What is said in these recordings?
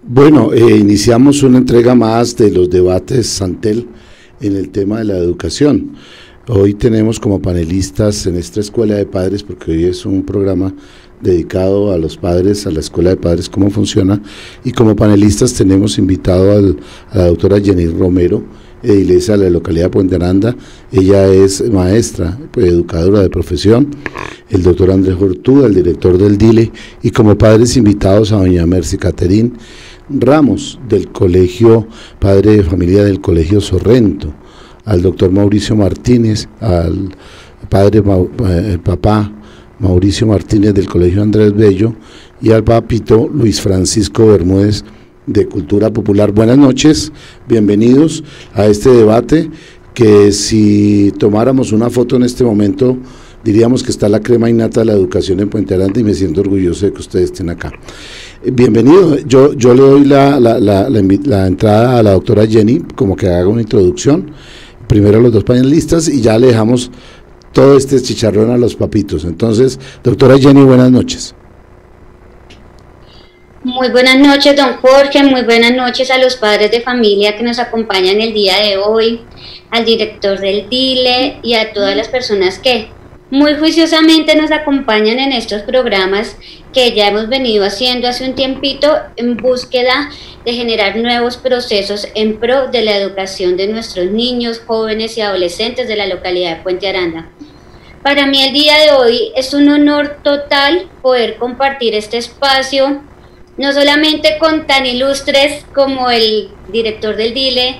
Bueno, iniciamos una entrega más de los debates Santel en el tema de la educación. Hoy tenemos como panelistas en esta escuela de padres, porque hoy es un programa dedicado a los padres, a la escuela de padres, cómo funciona, y como panelistas tenemos invitado a la doctora Jenny Romero, edilesa de la localidad de Puente Aranda. Ella es maestra, educadora de profesión, el doctor Andrés Hortuda, el director del DILE, y como padres invitados a doña Mercy Caterín Ramos, del colegio, padre de familia del colegio Sorrento, al doctor Mauricio Martínez, al padre, el papá Mauricio Martínez del colegio Andrés Bello, y al papito Luis Francisco Bermúdez de Cultura Popular. Buenas noches, bienvenidos a este debate que, si tomáramos una foto en este momento, diríamos que está la crema innata de la educación en Puente Aranda, y me siento orgulloso de que ustedes estén acá. Bienvenido. Yo le doy la entrada a la doctora Jenny, como que haga una introducción, primero a los dos panelistas, y ya le dejamos todo este chicharrón a los papitos. Entonces, doctora Jenny, buenas noches. Muy buenas noches, don Jorge, muy buenas noches a los padres de familia que nos acompañan el día de hoy, al director del DILE y a todas las personas que muy juiciosamente nos acompañan en estos programas que ya hemos venido haciendo hace un tiempito en búsqueda de generar nuevos procesos en pro de la educación de nuestros niños, jóvenes y adolescentes de la localidad de Puente Aranda. Para mí el día de hoy es un honor total poder compartir este espacio, no solamente con tan ilustres como el director del DILE,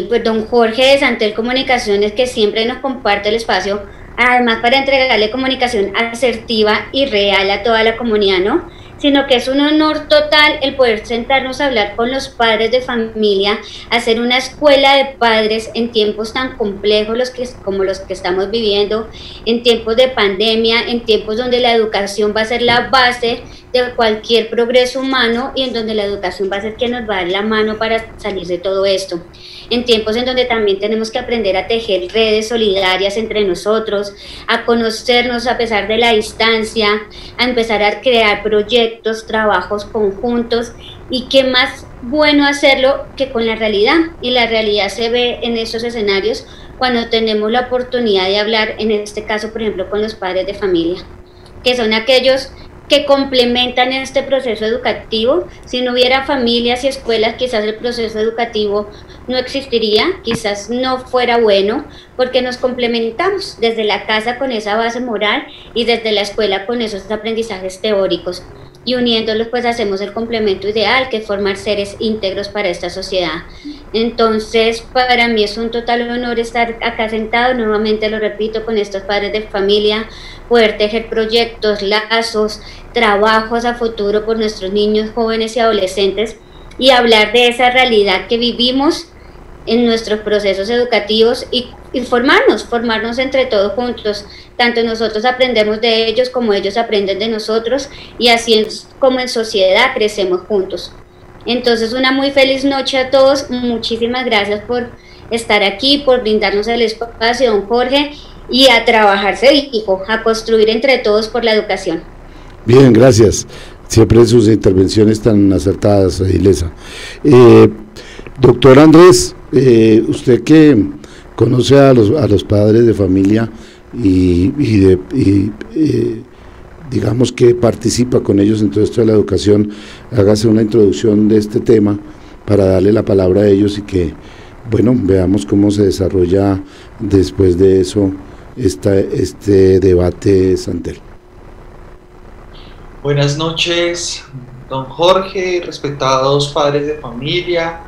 pues, don Jorge de Santel Comunicaciones, que siempre nos comparte el espacio, además para entregarle comunicación asertiva y real a toda la comunidad, ¿no? Sino que es un honor total el poder sentarnos a hablar con los padres de familia, hacer una escuela de padres en tiempos tan complejos como los que estamos viviendo, en tiempos de pandemia, en tiempos donde la educación va a ser la base de cualquier progreso humano y en donde la educación va a ser quien nos va a dar la mano para salir de todo esto. En tiempos en donde también tenemos que aprender a tejer redes solidarias entre nosotros, a conocernos a pesar de la distancia, a empezar a crear proyectos, trabajos conjuntos, y qué más bueno hacerlo que con la realidad. Y la realidad se ve en esos escenarios cuando tenemos la oportunidad de hablar, en este caso, por ejemplo, con los padres de familia, que son aquellos que complementan este proceso educativo. Si no hubiera familias y escuelas, quizás el proceso educativo no existiría, quizás no fuera bueno, porque nos complementamos desde la casa con esa base moral y desde la escuela con esos aprendizajes teóricos, y uniéndolos pues hacemos el complemento ideal, que es formar seres íntegros para esta sociedad. Entonces, para mí es un total honor estar acá sentado, nuevamente lo repito, con estos padres de familia, poder tejer proyectos, lazos, trabajos a futuro por nuestros niños, jóvenes y adolescentes, y hablar de esa realidad que vivimos en nuestros procesos educativos y formarnos entre todos juntos. Tanto nosotros aprendemos de ellos como ellos aprenden de nosotros, y así es como en sociedad crecemos juntos. Entonces, una muy feliz noche a todos, muchísimas gracias por estar aquí, por brindarnos el espacio, don Jorge, y a trabajar, se dijo, a construir entre todos por la educación. Bien, gracias. Siempre sus intervenciones tan acertadas, Ilesa. Doctor Andrés, usted que conoce a los padres de familia y digamos que participa con ellos en todo esto de la educación, hágase una introducción de este tema para darle la palabra a ellos y que, bueno, veamos cómo se desarrolla después de eso este debate Santel. Buenas noches, don Jorge, respetados padres de familia,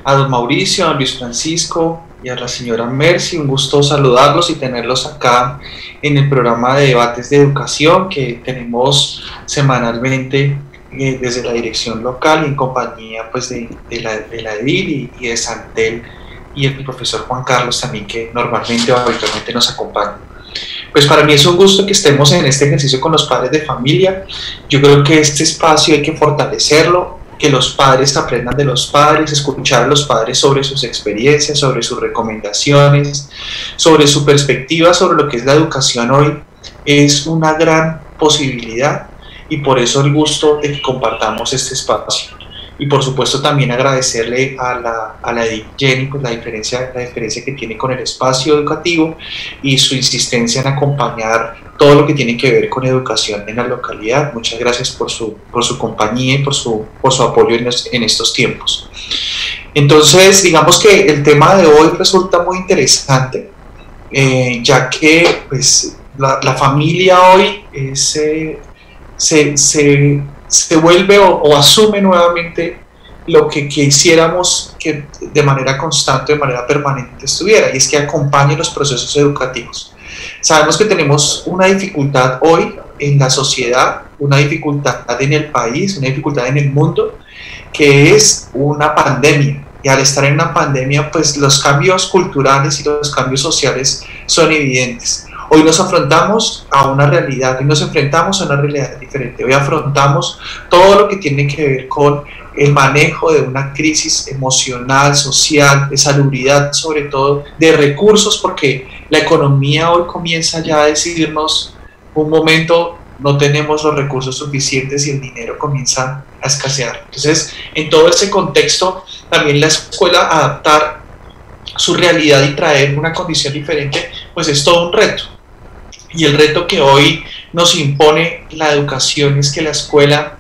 a don Mauricio, a don Luis Francisco y a la señora Mercy. Un gusto saludarlos y tenerlos acá en el programa de debates de educación que tenemos semanalmente desde la dirección local, en compañía pues de la EDIL y de Santel, y el profesor Juan Carlos también, que normalmente o habitualmente nos acompaña. Pues para mí es un gusto que estemos en este ejercicio con los padres de familia. Yo creo que este espacio hay que fortalecerlo, que los padres aprendan de los padres, escuchar a los padres sobre sus experiencias, sobre sus recomendaciones, sobre su perspectiva sobre lo que es la educación hoy. Es una gran posibilidad y por eso el gusto de que compartamos este espacio. Y por supuesto también agradecerle a la Edith Jenny pues la diferencia que tiene con el espacio educativo y su insistencia en acompañar todo lo que tiene que ver con educación en la localidad. Muchas gracias por su compañía y por su apoyo en estos tiempos. Entonces, digamos que el tema de hoy resulta muy interesante, ya que pues, la familia hoy se vuelve o asume nuevamente lo que quisiéramos que de manera constante, de manera permanente estuviera, y es que acompañe los procesos educativos. Sabemos que tenemos una dificultad hoy en la sociedad, una dificultad en el país, una dificultad en el mundo, que es una pandemia. Y al estar en una pandemia, pues los cambios culturales y los cambios sociales son evidentes. Hoy nos afrontamos a una realidad, hoy nos enfrentamos a una realidad diferente. Hoy afrontamos todo lo que tiene que ver con el manejo de una crisis emocional, social, de salubridad, sobre todo de recursos, porque la economía hoy comienza ya a decirnos, un momento, no tenemos los recursos suficientes y el dinero comienza a escasear. Entonces, en todo ese contexto, también la escuela adaptar su realidad y traer una condición diferente, pues es todo un reto. Y el reto que hoy nos impone la educación es que la escuela,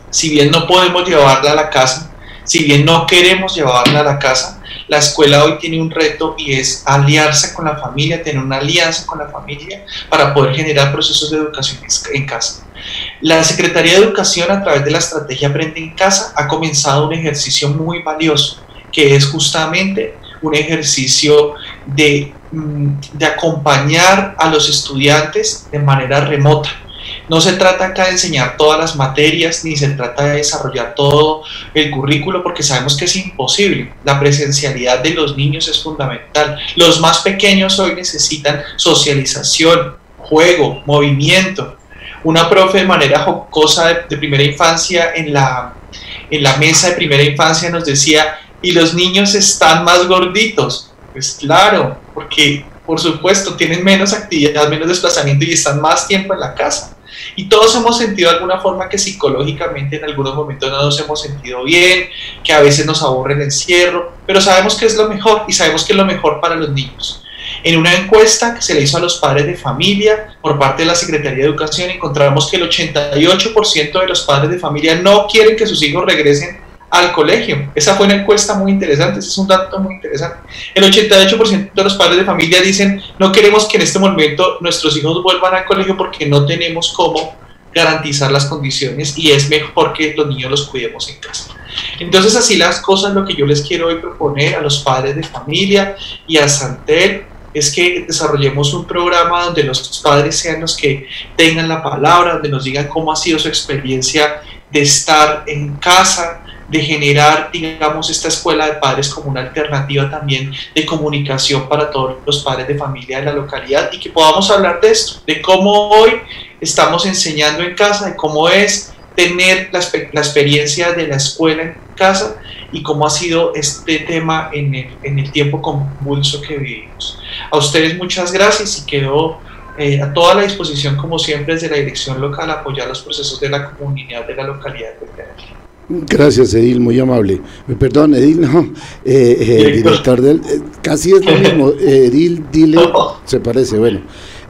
si bien no podemos llevarla a la casa, si bien no queremos llevarla a la casa, la escuela hoy tiene un reto y es aliarse con la familia, tener una alianza con la familia para poder generar procesos de educación en casa. La Secretaría de Educación, a través de la estrategia Aprende en Casa, ha comenzado un ejercicio muy valioso, que es justamente un ejercicio de acompañar a los estudiantes de manera remota. No se trata acá de enseñar todas las materias, ni se trata de desarrollar todo el currículo, porque sabemos que es imposible. La presencialidad de los niños es fundamental. Los más pequeños hoy necesitan socialización, juego, movimiento. Una profe de manera jocosa de primera infancia en la mesa de primera infancia nos decía, ¿y los niños están más gorditos? Pues claro, porque por supuesto tienen menos actividad, menos desplazamiento y están más tiempo en la casa. Y todos hemos sentido de alguna forma que psicológicamente en algunos momentos no nos hemos sentido bien, que a veces nos aburre el encierro, pero sabemos que es lo mejor y sabemos que es lo mejor para los niños. En una encuesta que se le hizo a los padres de familia por parte de la Secretaría de Educación, encontramos que el 88% de los padres de familia no quieren que sus hijos regresen al colegio. Esa fue una encuesta muy interesante, ese es un dato muy interesante. El 88% de los padres de familia dicen, no queremos que en este momento nuestros hijos vuelvan al colegio porque no tenemos cómo garantizar las condiciones y es mejor que los niños los cuidemos en casa. Entonces, así las cosas, lo que yo les quiero hoy proponer a los padres de familia y a Santel es que desarrollemos un programa donde los padres sean los que tengan la palabra, donde nos digan cómo ha sido su experiencia de estar en casa, de generar, digamos, esta escuela de padres como una alternativa también de comunicación para todos los padres de familia de la localidad y que podamos hablar de esto, de cómo hoy estamos enseñando en casa, de cómo es tener la experiencia de la escuela en casa y cómo ha sido este tema en el tiempo convulso que vivimos. A ustedes muchas gracias y quedo a toda la disposición, como siempre, desde la dirección local, a apoyar los procesos de la comunidad de la localidad de Pereira. Gracias, Edil, muy amable. Perdón, Edil, no, director del... casi es lo mismo, Edil, dile, se parece, bueno.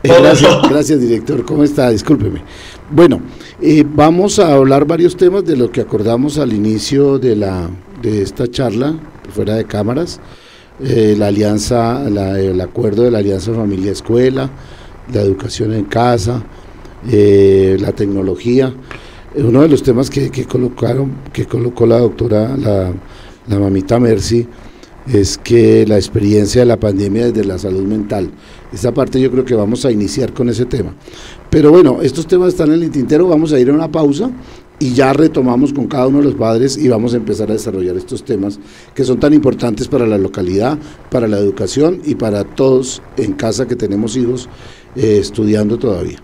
Gracias, director, ¿cómo está? Discúlpeme. Bueno, vamos a hablar varios temas de lo que acordamos al inicio de esta charla, fuera de cámaras, la alianza, el acuerdo de la Alianza Familia-Escuela, la educación en casa, la tecnología. Uno de los temas que colocó la doctora, la mamita Mercy, es que la experiencia de la pandemia desde la salud mental. Esta parte yo creo que vamos a iniciar con ese tema. Pero bueno, estos temas están en el tintero, vamos a ir a una pausa y ya retomamos con cada uno de los padres y vamos a empezar a desarrollar estos temas que son tan importantes para la localidad, para la educación y para todos en casa que tenemos hijos estudiando todavía.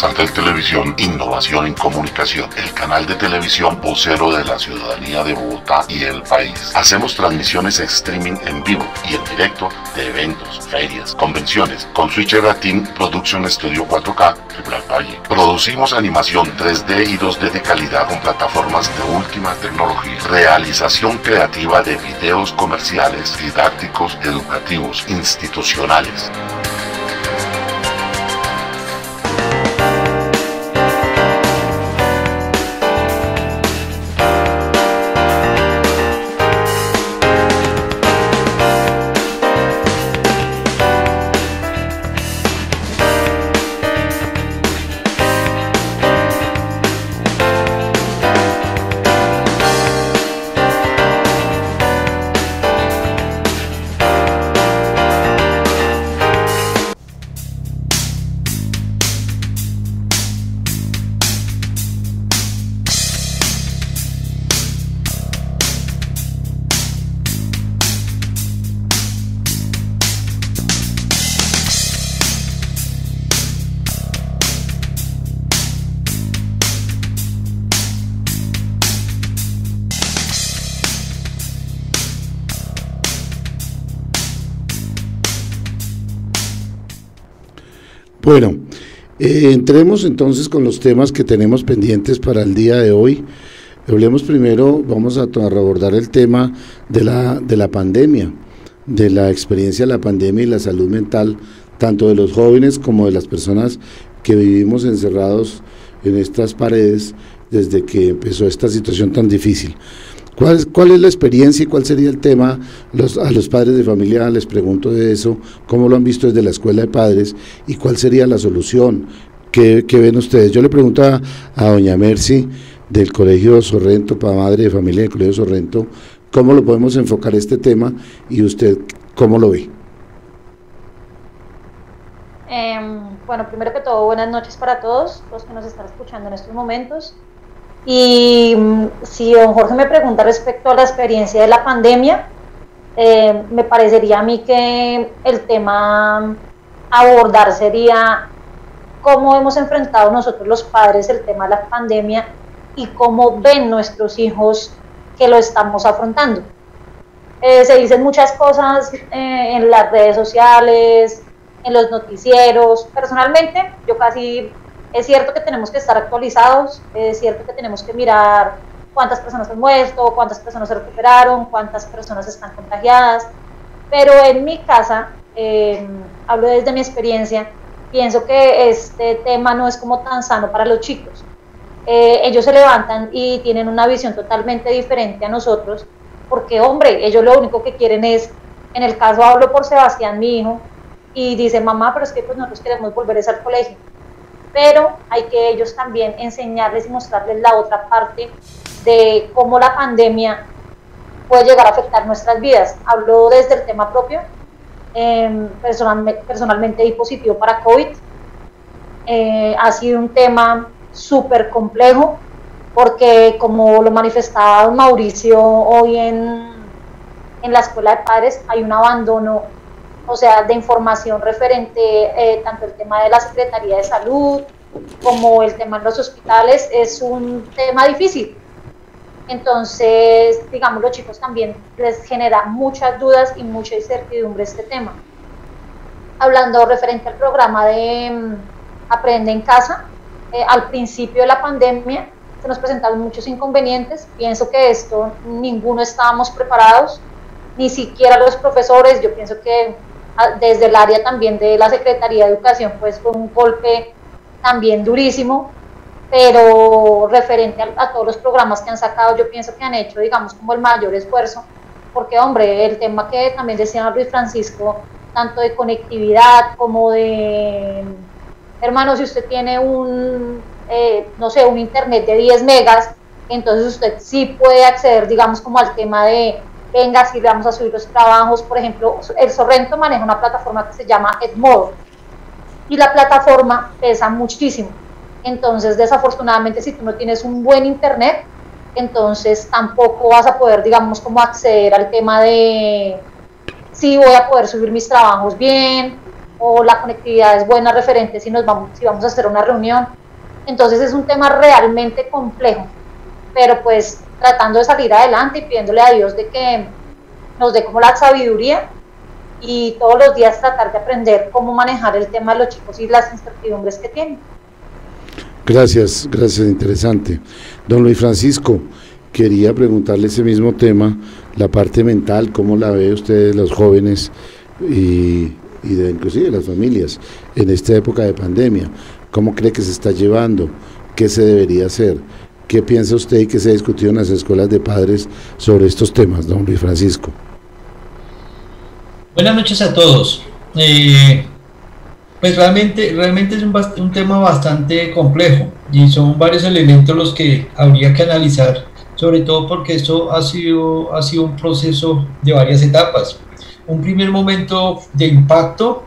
Santel Televisión, innovación en comunicación, el canal de televisión vocero de la ciudadanía de Bogotá y el país. Hacemos transmisiones en streaming en vivo y en directo de eventos, ferias, convenciones, con Switcher Team Production Studio 4K de Black Valle. Producimos animación 3D y 2D de calidad con plataformas de última tecnología. Realización creativa de videos comerciales, didácticos, educativos, institucionales. Bueno, entremos entonces con los temas que tenemos pendientes para el día de hoy. Hablemos primero, vamos a abordar el tema de la pandemia, de la experiencia de la pandemia y la salud mental, tanto de los jóvenes como de las personas que vivimos encerrados en estas paredes desde que empezó esta situación tan difícil. ¿Cuál es la experiencia y cuál sería el tema? A los padres de familia les pregunto de eso, cómo lo han visto desde la escuela de padres y cuál sería la solución. ¿Qué ven ustedes? Yo le pregunto a doña Mercy del Colegio Sorrento, para madre de familia del Colegio Sorrento, cómo lo podemos enfocar este tema y usted cómo lo ve. Bueno, primero que todo, buenas noches para todos los que nos están escuchando en estos momentos. Y si don Jorge me pregunta respecto a la experiencia de la pandemia, me parecería a mí que el tema a abordar sería cómo hemos enfrentado nosotros los padres el tema de la pandemia y cómo ven nuestros hijos que lo estamos afrontando. Se dicen muchas cosas en las redes sociales, en los noticieros. Personalmente, yo casi... Es cierto que tenemos que estar actualizados, es cierto que tenemos que mirar cuántas personas han muerto, cuántas personas se recuperaron, cuántas personas están contagiadas, pero en mi casa, hablo desde mi experiencia, pienso que este tema no es como tan sano para los chicos. Ellos se levantan y tienen una visión totalmente diferente a nosotros, porque hombre, ellos lo único que quieren es, en el caso hablo por Sebastián, mi hijo, y dice, mamá, pero es que pues nosotros queremos volver al colegio. Pero hay que ellos también enseñarles y mostrarles la otra parte de cómo la pandemia puede llegar a afectar nuestras vidas. Hablo desde el tema propio, personalmente di positivo para COVID, ha sido un tema súper complejo, porque como lo manifestaba don Mauricio hoy en la escuela de padres, hay un abandono, o sea, de información referente tanto el tema de la Secretaría de Salud como el tema de los hospitales. Es un tema difícil. Entonces, digamos, los chicos también les genera muchas dudas y mucha incertidumbre este tema. Hablando referente al programa de Aprende en Casa, al principio de la pandemia se nos presentaron muchos inconvenientes. Pienso que esto ninguno estábamos preparados, ni siquiera los profesores. Yo pienso que desde el área también de la Secretaría de Educación pues fue un golpe también durísimo, pero referente a todos los programas que han sacado, yo pienso que han hecho, digamos, como el mayor esfuerzo, porque hombre, el tema que también decía Luis Francisco, tanto de conectividad como de, hermano, si usted tiene no sé, un internet de 10 megas, entonces usted sí puede acceder, digamos, como al tema de venga, si le vamos a subir los trabajos. Por ejemplo, el Sorrento maneja una plataforma que se llama Edmodo, y la plataforma pesa muchísimo. Entonces, desafortunadamente, si tú no tienes un buen internet, entonces tampoco vas a poder, digamos, como acceder al tema de si voy a poder subir mis trabajos bien, o la conectividad es buena referente si vamos a hacer una reunión. Entonces es un tema realmente complejo, pero pues tratando de salir adelante y pidiéndole a Dios de que nos dé como la sabiduría y todos los días tratar de aprender cómo manejar el tema de los chicos y las incertidumbres que tienen. Gracias, interesante. Don Luis Francisco, quería preguntarle ese mismo tema, la parte mental, ¿cómo la ve usted de los jóvenes y inclusive de las familias en esta época de pandemia? ¿Cómo cree que se está llevando? ¿Qué se debería hacer? ¿Qué piensa usted y qué se ha discutido en las escuelas de padres sobre estos temas, don Luis Francisco? Buenas noches a todos. Pues realmente es un tema bastante complejo y son varios elementos los que habría que analizar, sobre todo porque esto ha sido un proceso de varias etapas. Un primer momento de impacto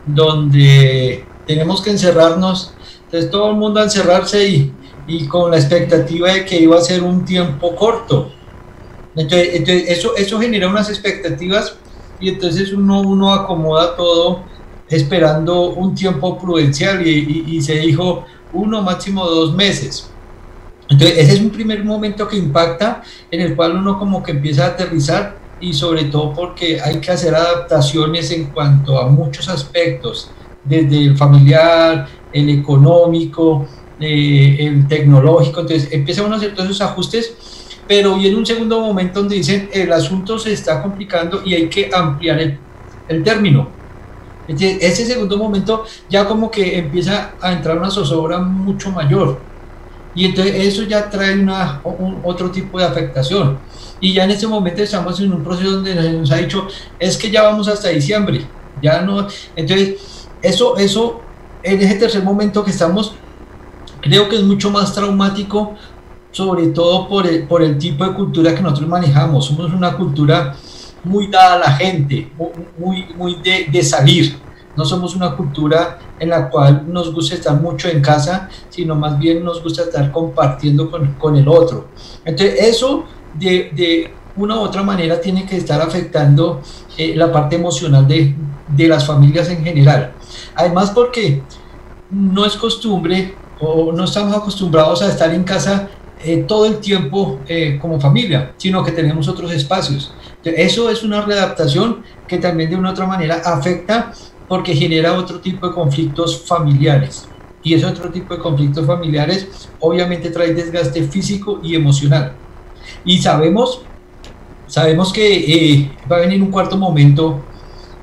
donde tenemos que encerrarnos, entonces todo el mundo a encerrarse y con la expectativa de que iba a ser un tiempo corto. Entonces eso genera unas expectativas y entonces uno acomoda todo esperando un tiempo prudencial y se dijo 1 máximo 2 meses. Entonces ese es un primer momento que impacta, en el cual uno como que empieza a aterrizar, y sobre todo porque hay que hacer adaptaciones en cuanto a muchos aspectos, desde el familiar, el económico, el tecnológico. Entonces empieza uno a hacer todos esos ajustes, pero viene un segundo momento donde dicen el asunto se está complicando y hay que ampliar el término. Entonces, ese segundo momento ya como que empieza a entrar una zozobra mucho mayor, y entonces eso ya trae otro tipo de afectación, y ya en este momento estamos en un proceso donde nos ha dicho es que ya vamos hasta diciembre, ya no. Entonces eso en ese tercer momento que estamos, creo que es mucho más traumático, sobre todo por el tipo de cultura que nosotros manejamos. Somos una cultura muy dada a la gente, muy de salir. No somos una cultura en la cual nos gusta estar mucho en casa, sino más bien nos gusta estar compartiendo con el otro. Entonces eso de una u otra manera tiene que estar afectando la parte emocional de las familias en general. Además porque no es costumbre o no estamos acostumbrados a estar en casa todo el tiempo como familia, sino que tenemos otros espacios. Entonces, eso es una readaptación que también de una u otra manera afecta, porque genera otro tipo de conflictos familiares, y ese otro tipo de conflictos familiares obviamente trae desgaste físico y emocional. Y sabemos que va a venir un cuarto momento,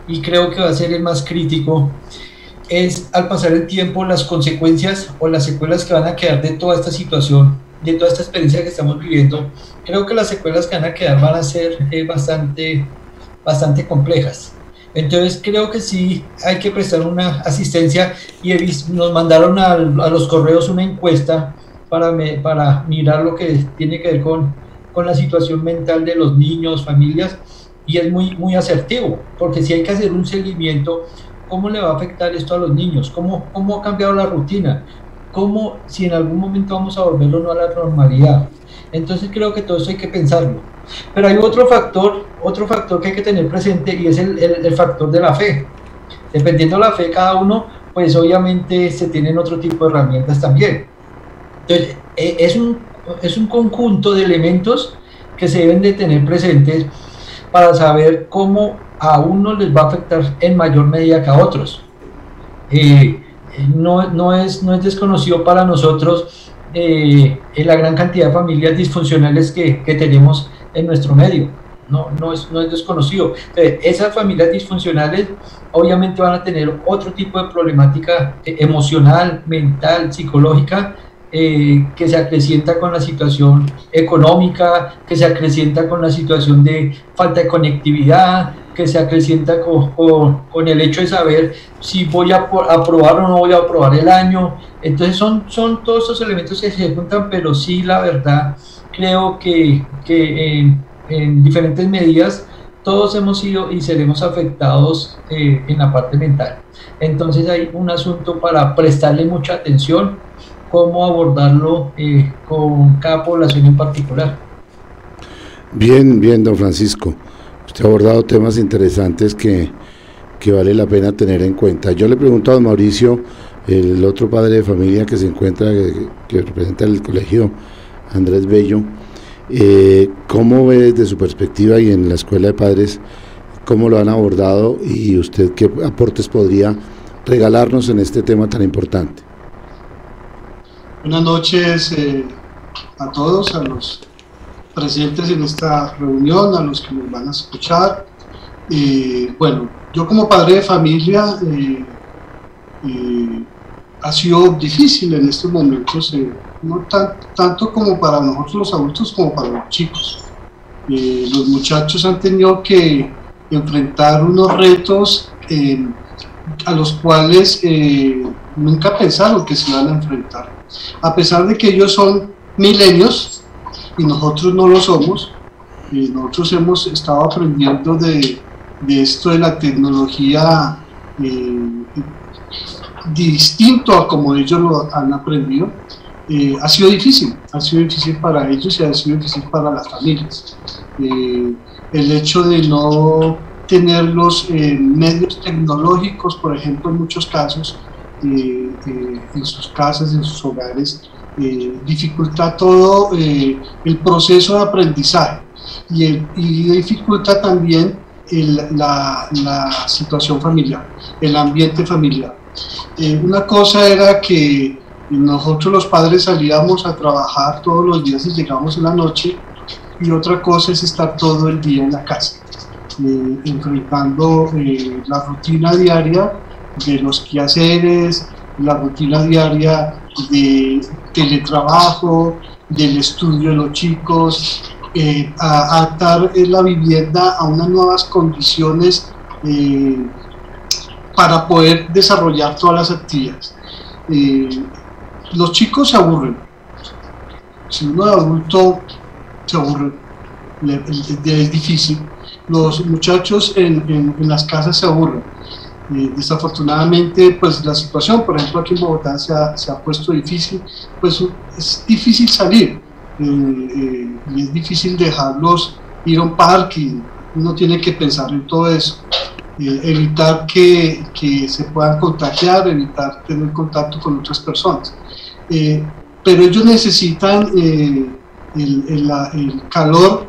y creo que va a ser el más crítico, es al pasar el tiempo las consecuencias o las secuelas que van a quedar de toda esta situación, de toda esta experiencia que estamos viviendo. Creo que las secuelas que van a quedar van a ser bastante complejas. Entonces creo que sí hay que prestar una asistencia, y nos mandaron a los correos una encuesta para mirar lo que tiene que ver con la situación mental de los niños, familias, y es muy asertivo, porque si hay que hacer un seguimiento, ¿cómo le va a afectar esto a los niños? ¿Cómo ha cambiado la rutina? ¿Cómo, si en algún momento vamos a volverlo no a la normalidad? Entonces creo que todo eso hay que pensarlo. Pero hay otro factor que hay que tener presente, y es el factor de la fe. Dependiendo de la fe de cada uno, pues obviamente se tienen otro tipo de herramientas también. Entonces es un conjunto de elementos que se deben de tener presentes para saber cómo a uno les va a afectar en mayor medida que a otros. No es desconocido para nosotros la gran cantidad de familias disfuncionales que tenemos en nuestro medio. No es desconocido. Esas familias disfuncionales obviamente van a tener otro tipo de problemática emocional, mental, psicológica, que se acrecienta con la situación económica, que se acrecienta con la situación de falta de conectividad, que se acrecienta con el hecho de saber si voy a aprobar o no voy a aprobar el año. Entonces son todos estos elementos que se juntan, pero sí, la verdad, creo que en diferentes medidas todos hemos sido y seremos afectados en la parte mental. Entonces hay un asunto para prestarle mucha atención, cómo abordarlo con cada población en particular. Bien, don Francisco. Usted ha abordado temas interesantes que que vale la pena tener en cuenta. Yo le pregunto a don Mauricio, el otro padre de familia que se encuentra, que representa el colegio Andrés Bello, ¿cómo ve desde su perspectiva y en la escuela de padres, cómo lo han abordado y usted qué aportes podría regalarnos en este tema tan importante? Buenas noches a todos, a los presentes en esta reunión, a los que nos van a escuchar. Bueno, yo como padre de familia ha sido difícil en estos momentos, no tanto como para nosotros los adultos como para los chicos. Los muchachos han tenido que enfrentar unos retos a los cuales nunca pensaron que se iban a enfrentar. A pesar de que ellos son milenios y nosotros no lo somos, nosotros hemos estado aprendiendo de esto de la tecnología distinto a como ellos lo han aprendido. Ha sido difícil para ellos y ha sido difícil para las familias. El hecho de no tener los medios tecnológicos, por ejemplo, en muchos casos, en sus casas, en sus hogares, dificulta todo el proceso de aprendizaje y dificulta también la situación familiar, el ambiente familiar. Una cosa era que nosotros los padres salíamos a trabajar todos los días y llegábamos en la noche, y otra cosa es estar todo el día en la casa, enfrentando la rutina diaria de los quehaceres, la rutina diaria de teletrabajo, del estudio de los chicos, adaptar la vivienda a unas nuevas condiciones para poder desarrollar todas las actividades. Los chicos se aburren. Si uno de adulto se aburre, es difícil. Los muchachos en las casas se aburren. Desafortunadamente, pues la situación, por ejemplo, aquí en Bogotá se ha puesto difícil, pues es difícil salir y es difícil dejarlos ir a un parque, y uno tiene que pensar en todo eso, evitar que se puedan contagiar, evitar tener contacto con otras personas, pero ellos necesitan el calor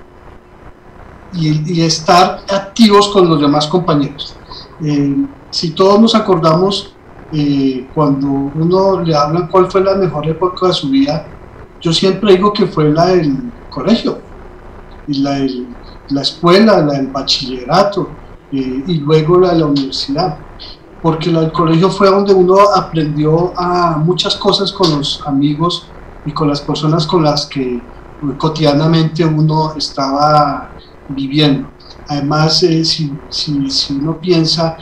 y estar activos con los demás compañeros. Si todos nos acordamos, cuando uno le hablan cuál fue la mejor época de su vida, yo siempre digo que fue la del colegio, y la escuela, la del bachillerato, y luego la de la universidad, porque la del colegio fue donde uno aprendió a muchas cosas con los amigos y con las personas con las que cotidianamente uno estaba viviendo. Además, si uno piensa,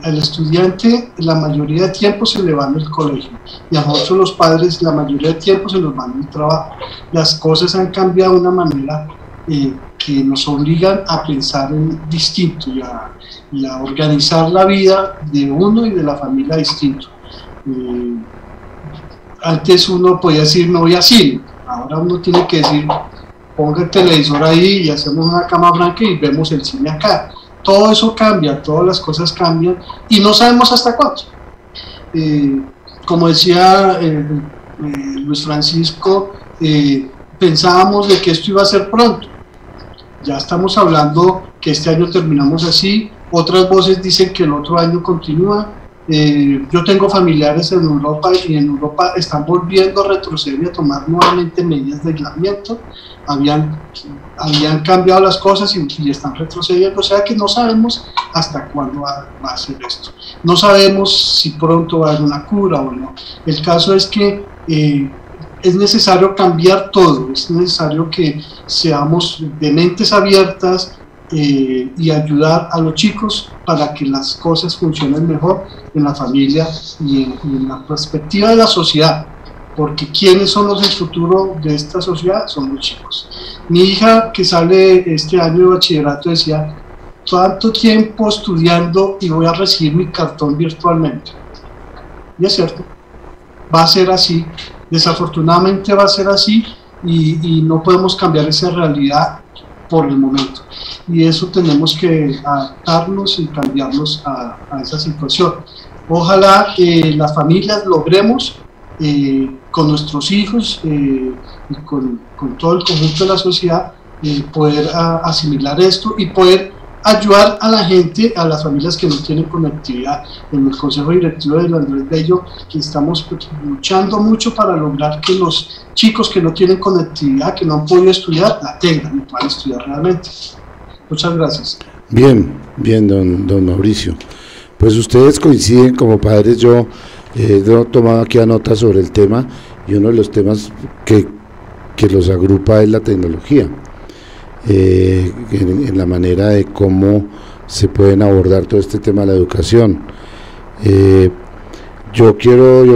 al estudiante la mayoría de tiempo se le va en el colegio, y a nosotros los padres la mayoría de tiempo se nos va en el trabajo. Las cosas han cambiado de una manera que nos obligan a pensar en distinto y a organizar la vida de uno y de la familia distinto. Antes uno podía decir no voy a cine, ahora uno tiene que decir ponga el televisor ahí y hacemos una cama blanca y vemos el cine acá. Todo eso cambia, todas las cosas cambian y no sabemos hasta cuándo. Como decía Luis Francisco, pensábamos de que esto iba a ser pronto. Ya estamos hablando que este año terminamos así, otras voces dicen que el otro año continúa. Yo tengo familiares en Europa y en Europa están volviendo a retroceder y a tomar nuevamente medidas de aislamiento. Habían cambiado las cosas y están retrocediendo, o sea que no sabemos hasta cuándo va a ser esto. No sabemos si pronto va a haber una cura o no. El caso es que es necesario cambiar todo, es necesario que seamos de mentes abiertas y ayudar a los chicos para que las cosas funcionen mejor en la familia y en la perspectiva de la sociedad, porque ¿quiénes son los del futuro de esta sociedad? Son los chicos. Mi hija, que sale este año de bachillerato, decía, tanto tiempo estudiando y voy a recibir mi cartón virtualmente. Y es cierto, va a ser así, desafortunadamente va a ser así, y no podemos cambiar esa realidad por el momento. Y eso tenemos que adaptarnos y cambiarnos a esa situación. Ojalá las familias logremos con nuestros hijos y con todo el conjunto de la sociedad poder asimilar esto y poder ayudar a la gente, a las familias que no tienen conectividad. En el Consejo Directivo de Andrés Bello, que estamos luchando mucho para lograr que los chicos que no tienen conectividad, que no han podido estudiar, la tengan y puedan estudiar realmente. Muchas gracias. Bien, don Mauricio. Pues ustedes coinciden como padres. Yo he tomado aquí nota sobre el tema, y uno de los temas que los agrupa es la tecnología. En la manera de cómo se pueden abordar todo este tema de la educación. Yo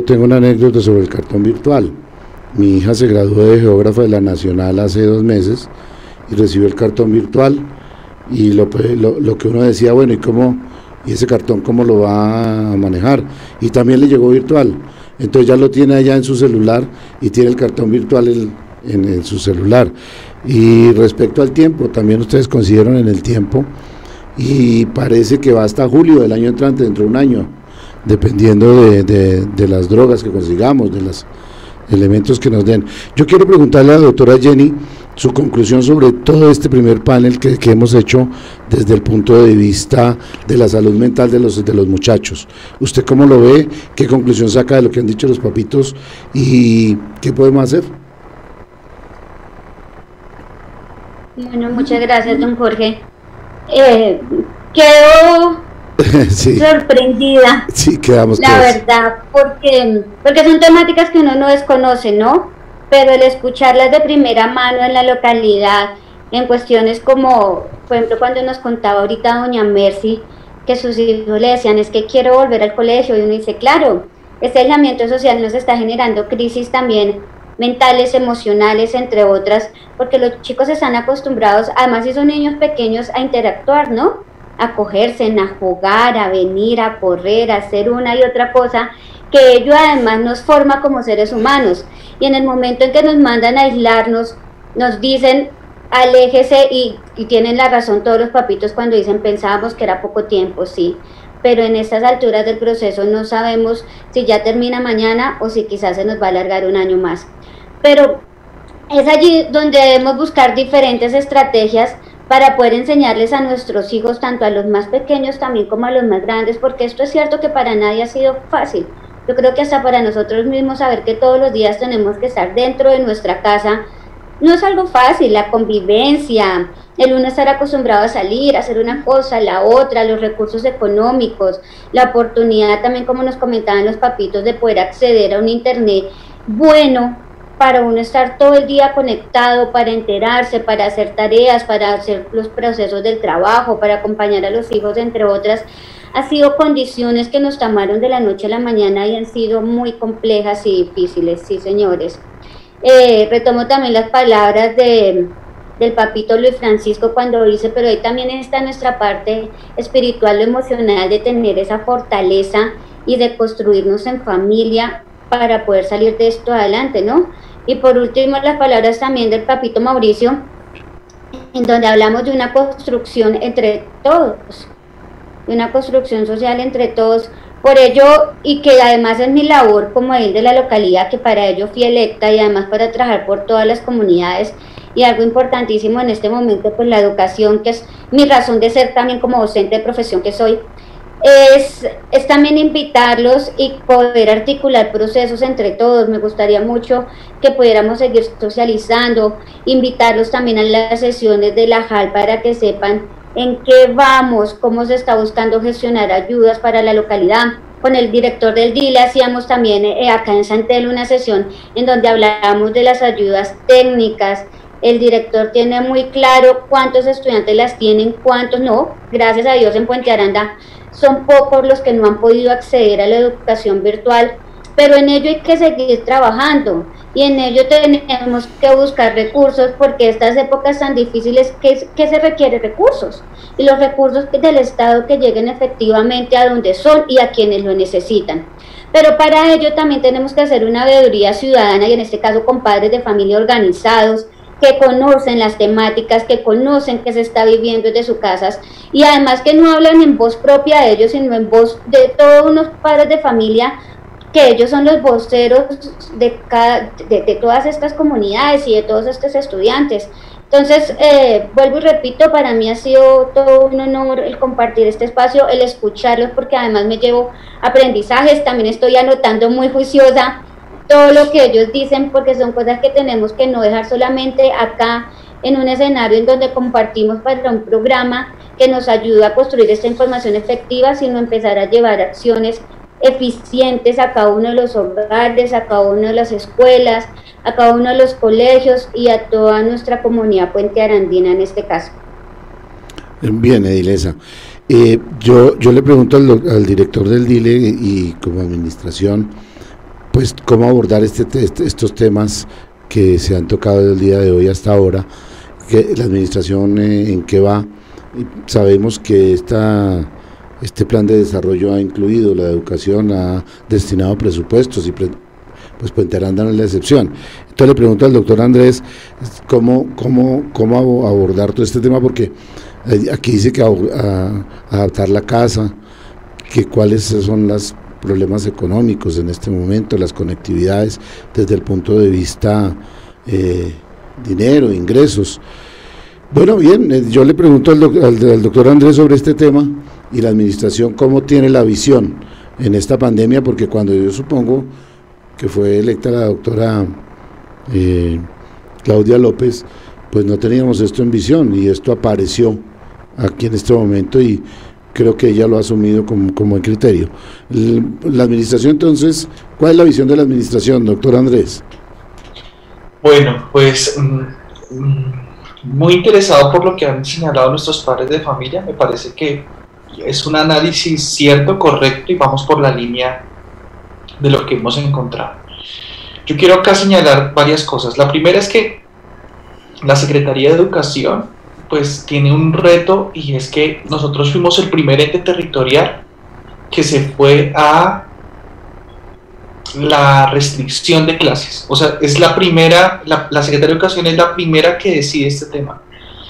tengo una anécdota sobre el cartón virtual. Mi hija se graduó de geógrafa de la Nacional hace 2 meses y recibió el cartón virtual, y lo que uno decía, bueno, ¿y ese cartón cómo lo va a manejar? Y también le llegó virtual, entonces ya lo tiene allá en su celular y tiene el cartón virtual en su celular. Y respecto al tiempo, también ustedes consideran en el tiempo, y parece que va hasta julio del año entrante, dentro de un año, dependiendo de las drogas que consigamos, de los elementos que nos den. Yo quiero preguntarle a la doctora Jenny su conclusión sobre todo este primer panel que hemos hecho desde el punto de vista de la salud mental de los muchachos. ¿Usted cómo lo ve? ¿Qué conclusión saca de lo que han dicho los papitos? ¿Y qué podemos hacer? Bueno, muchas gracias, don Jorge. Quedo sí. Sorprendida. Sí, quedamos. La verdad, porque son temáticas que uno no desconoce, ¿no? Pero el escucharlas de primera mano en la localidad, en cuestiones como, por ejemplo, cuando nos contaba ahorita doña Mercy, que sus hijos le decían, es que quiero volver al colegio, y uno dice, claro, este aislamiento social nos está generando crisis también mentales, emocionales, entre otras, porque los chicos están acostumbrados, además si son niños pequeños, a interactuar, ¿no? A cogerse, a jugar, a venir, a correr, a hacer una y otra cosa, que ello además nos forma como seres humanos. Y en el momento en que nos mandan a aislarnos, nos dicen, aléjese, y tienen la razón todos los papitos cuando dicen, pensábamos que era poco tiempo, sí, pero en estas alturas del proceso no sabemos si ya termina mañana o si quizás se nos va a alargar un año más. Pero es allí donde debemos buscar diferentes estrategias para poder enseñarles a nuestros hijos, tanto a los más pequeños también como a los más grandes, porque esto es cierto que para nadie ha sido fácil. Yo creo que hasta para nosotros mismos saber que todos los días tenemos que estar dentro de nuestra casa no es algo fácil. La convivencia, el uno estar acostumbrado a salir, a hacer una cosa, la otra, los recursos económicos, la oportunidad también, como nos comentaban los papitos, de poder acceder a un internet bueno para uno estar todo el día conectado, para enterarse, para hacer tareas, para hacer los procesos del trabajo, para acompañar a los hijos, entre otras. Ha sido condiciones que nos tomaron de la noche a la mañana y han sido muy complejas y difíciles, sí, señores. Retomo también las palabras del papito Luis Francisco cuando dice, pero ahí también está nuestra parte espiritual o emocional de tener esa fortaleza y de construirnos en familia para poder salir de esto adelante, ¿no? Y por último, las palabras también del papito Mauricio, en donde hablamos de una construcción entre todos, de una construcción social entre todos. Por ello, y que además es mi labor como él de la localidad, que para ello fui electa, y además para trabajar por todas las comunidades, y algo importantísimo en este momento, pues la educación, que es mi razón de ser también como docente de profesión que soy, es también invitarlos y poder articular procesos entre todos. Me gustaría mucho que pudiéramos seguir socializando, invitarlos también a las sesiones de la JAL para que sepan en qué vamos, cómo se está buscando gestionar ayudas para la localidad. Con el director del DILE hacíamos también acá en Santel una sesión en donde hablábamos de las ayudas técnicas. El director tiene muy claro cuántos estudiantes las tienen, cuántos no. Gracias a Dios en Puente Aranda son pocos los que no han podido acceder a la educación virtual, pero en ello hay que seguir trabajando y en ello tenemos que buscar recursos, porque estas épocas tan difíciles que se requieren recursos, y los recursos del Estado que lleguen efectivamente a donde son y a quienes lo necesitan. Pero para ello también tenemos que hacer una veeduría ciudadana, y en este caso con padres de familia organizados, que conocen las temáticas, que conocen qué se está viviendo desde sus casas, y además que no hablan en voz propia de ellos, sino en voz de todos unos padres de familia, que ellos son los voceros de todas estas comunidades y de todos estos estudiantes. Entonces, vuelvo y repito, para mí ha sido todo un honor el compartir este espacio, el escucharlos, porque además me llevo aprendizajes. También estoy anotando muy juiciosa todo lo que ellos dicen, porque son cosas que tenemos que no dejar solamente acá en un escenario en donde compartimos para un programa que nos ayuda a construir esta información efectiva, sino empezar a llevar acciones eficientes a cada uno de los hogares, a cada una de las escuelas, a cada uno de los colegios y a toda nuestra comunidad puente arandina en este caso. Bien, Edilesa. Yo le pregunto al director del DILE y como administración, pues cómo abordar estos temas que se han tocado el día de hoy hasta ahora, que la administración en qué va. Sabemos que este plan de desarrollo ha incluido la educación, ha destinado presupuestos y pues Puente Aranda no es la excepción. Entonces le pregunto al doctor Andrés cómo abordar todo este tema, porque aquí dice que adaptar la casa, que cuáles son los problemas económicos en este momento, las conectividades desde el punto de vista dinero, ingresos. Bueno, bien, yo le pregunto al doctor Andrés sobre este tema y la administración cómo tiene la visión en esta pandemia, porque cuando yo supongo que fue electa la doctora Claudia López, pues no teníamos esto en visión y esto apareció aquí en este momento y creo que ella lo ha asumido como en criterio. La administración, entonces, ¿cuál es la visión de la administración, doctor Andrés? Bueno, pues muy interesado por lo que han señalado nuestros padres de familia. Me parece que es un análisis cierto, correcto, y vamos por la línea de lo que hemos encontrado. Yo quiero acá señalar varias cosas. La primera es que la Secretaría de Educación pues tiene un reto, y es que nosotros fuimos el primer ente territorial que se fue a la restricción de clases. O sea, es la primera, la Secretaría de Educación es la primera que decide este tema.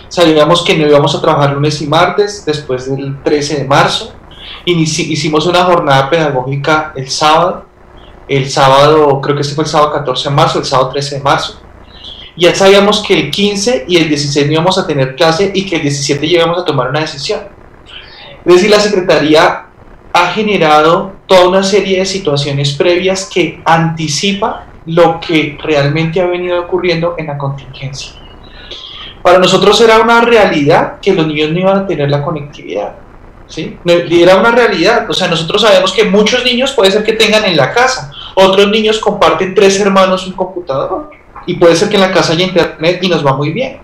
Sabíamos que no íbamos a trabajar lunes y martes después del 13 de marzo. Hicimos una jornada pedagógica el sábado, creo que este fue el sábado 14 de marzo, el sábado 13 de marzo. Ya sabíamos que el 15 y el 16 no íbamos a tener clase y que el 17 íbamos a tomar una decisión. Es decir, la Secretaría ha generado toda una serie de situaciones previas que anticipa lo que realmente ha venido ocurriendo en la contingencia. Para nosotros era una realidad que los niños no iban a tener la conectividad, ¿sí? Era una realidad. O sea, nosotros sabemos que muchos niños puede ser que tengan en la casa, otros niños comparten 3 hermanos un computador, y puede ser que en la casa haya internet y nos va muy bien.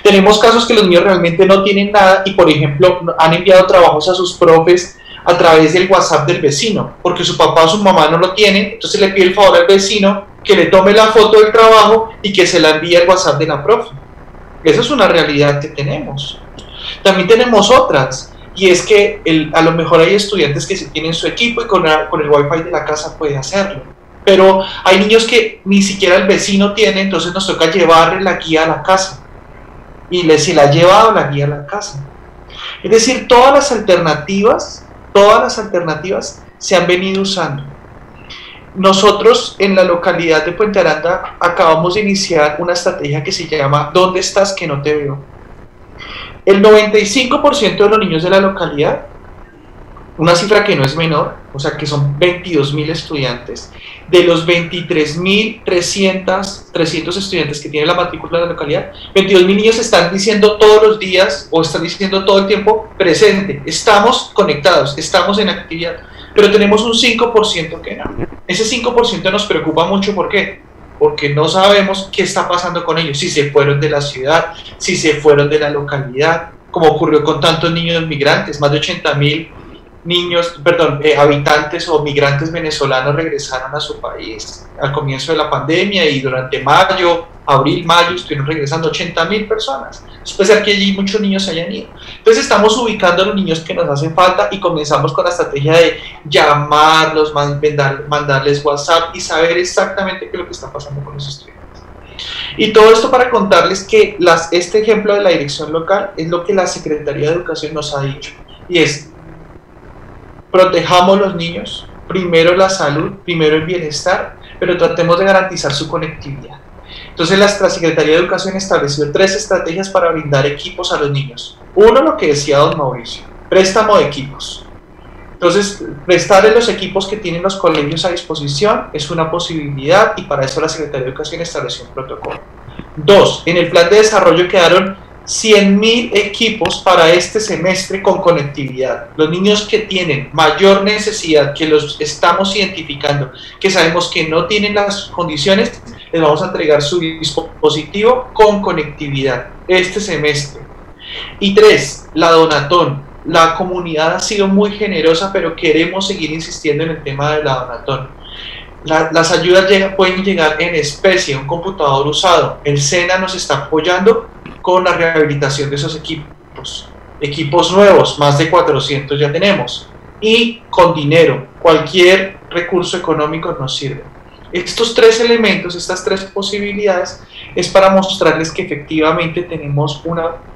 Tenemos casos que los niños realmente no tienen nada y, por ejemplo, han enviado trabajos a sus profes a través del WhatsApp del vecino, porque su papá o su mamá no lo tienen, entonces le pide el favor al vecino que le tome la foto del trabajo y que se la envíe al WhatsApp de la profe. Esa es una realidad que tenemos. También tenemos otras, y es que a lo mejor hay estudiantes que sí tienen su equipo y con el wifi de la casa puede hacerlo, pero hay niños que ni siquiera el vecino tiene, entonces nos toca llevarle la guía a la casa, y se la ha llevado la guía a la casa. Es decir, todas las alternativas se han venido usando. Nosotros en la localidad de Puente Aranda acabamos de iniciar una estrategia que se llama ¿Dónde estás que no te veo? El 95% de los niños de la localidad, una cifra que no es menor, o sea que son 22.000 estudiantes, de los 23.300 estudiantes que tiene la matrícula de la localidad, 22.000 niños están diciendo todos los días o están diciendo todo el tiempo presente, estamos conectados, estamos en actividad, pero tenemos un 5% que no. Ese 5% nos preocupa mucho. ¿Por qué? Porque no sabemos qué está pasando con ellos, si se fueron de la ciudad, si se fueron de la localidad, como ocurrió con tantos niños migrantes. Más de 80.000 habitantes o migrantes venezolanos regresaron a su país al comienzo de la pandemia, y durante abril, mayo, estuvieron regresando 80.000 personas. Puede ser que allí muchos niños se hayan ido. Entonces estamos ubicando a los niños que nos hacen falta y comenzamos con la estrategia de llamarlos, mandarles WhatsApp y saber exactamente qué es lo que está pasando con los estudiantes. Y todo esto para contarles que este ejemplo de la dirección local es lo que la Secretaría de Educación nos ha dicho, y es: protejamos los niños, primero la salud, primero el bienestar, pero tratemos de garantizar su conectividad. Entonces la Secretaría de Educación estableció 3 estrategias para brindar equipos a los niños. Uno, lo que decía don Mauricio, préstamo de equipos. Entonces, prestarle los equipos que tienen los colegios a disposición es una posibilidad, y para eso la Secretaría de Educación estableció un protocolo. 2, en el plan de desarrollo quedaron 100.000 equipos para este semestre con conectividad. Los niños que tienen mayor necesidad, que los estamos identificando, que sabemos que no tienen las condiciones, les vamos a entregar su dispositivo con conectividad este semestre. Y 3, la Donatón. La comunidad ha sido muy generosa, pero queremos seguir insistiendo en el tema de la Donatón. Las ayudas pueden llegar en especie, un computador usado. El SENA nos está apoyando con la rehabilitación de esos equipos nuevos, más de 400 ya tenemos, y con dinero, cualquier recurso económico nos sirve. Estos 3 elementos, estas 3 posibilidades, es para mostrarles que efectivamente tenemos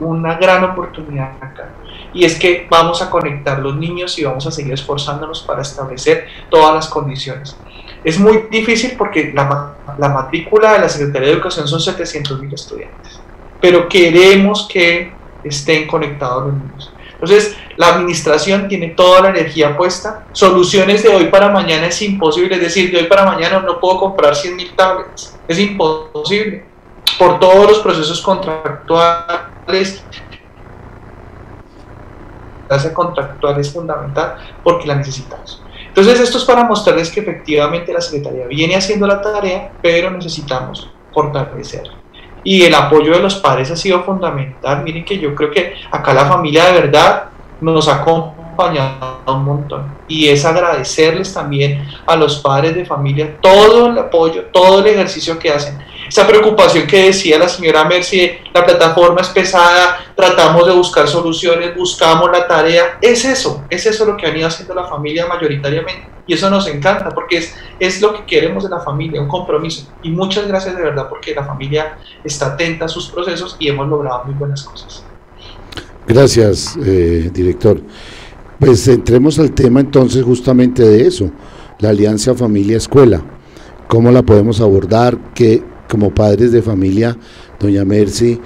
una gran oportunidad acá, y es que vamos a conectar los niños y vamos a seguir esforzándonos para establecer todas las condiciones. Es muy difícil porque la matrícula de la Secretaría de Educación son 700.000 estudiantes, pero queremos que estén conectados los niños. Entonces, la administración tiene toda la energía puesta. Soluciones de hoy para mañana es imposible, es decir, de hoy para mañana no puedo comprar 100.000 tablets, es imposible, por todos los procesos contractuales. La base contractual es fundamental porque la necesitamos. Entonces, esto es para mostrarles que efectivamente la Secretaría viene haciendo la tarea, pero necesitamos fortalecerla. Y el apoyo de los padres ha sido fundamental. Miren que yo creo que acá la familia de verdad nos ha acompañado un montón, y es agradecerles también a los padres de familia todo el apoyo, todo el ejercicio que hacen. Esa preocupación que decía la señora Mercy, la plataforma es pesada, tratamos de buscar soluciones, buscamos la tarea, es eso lo que han ido haciendo la familia mayoritariamente, y eso nos encanta porque es lo que queremos de la familia, un compromiso. Y muchas gracias de verdad, porque la familia está atenta a sus procesos y hemos logrado muy buenas cosas. Gracias, director. Pues entremos al tema entonces justamente de eso, la alianza familia-escuela. ¿Cómo la podemos abordar? ¿Qué, como padres de familia, doña Mercy,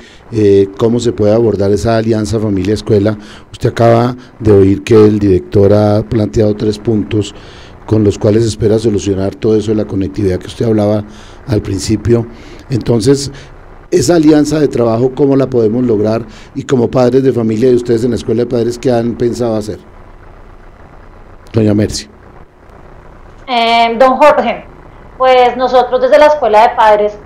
cómo se puede abordar esa alianza familia-escuela? Usted acaba de oír que el director ha planteado 3 puntos con los cuales espera solucionar todo eso de la conectividad que usted hablaba al principio. Entonces, esa alianza de trabajo, ¿cómo la podemos lograr? Y como padres de familia y ustedes en la Escuela de Padres, ¿qué han pensado hacer? Doña Mercy. Don Jorge, pues nosotros desde la Escuela de Padres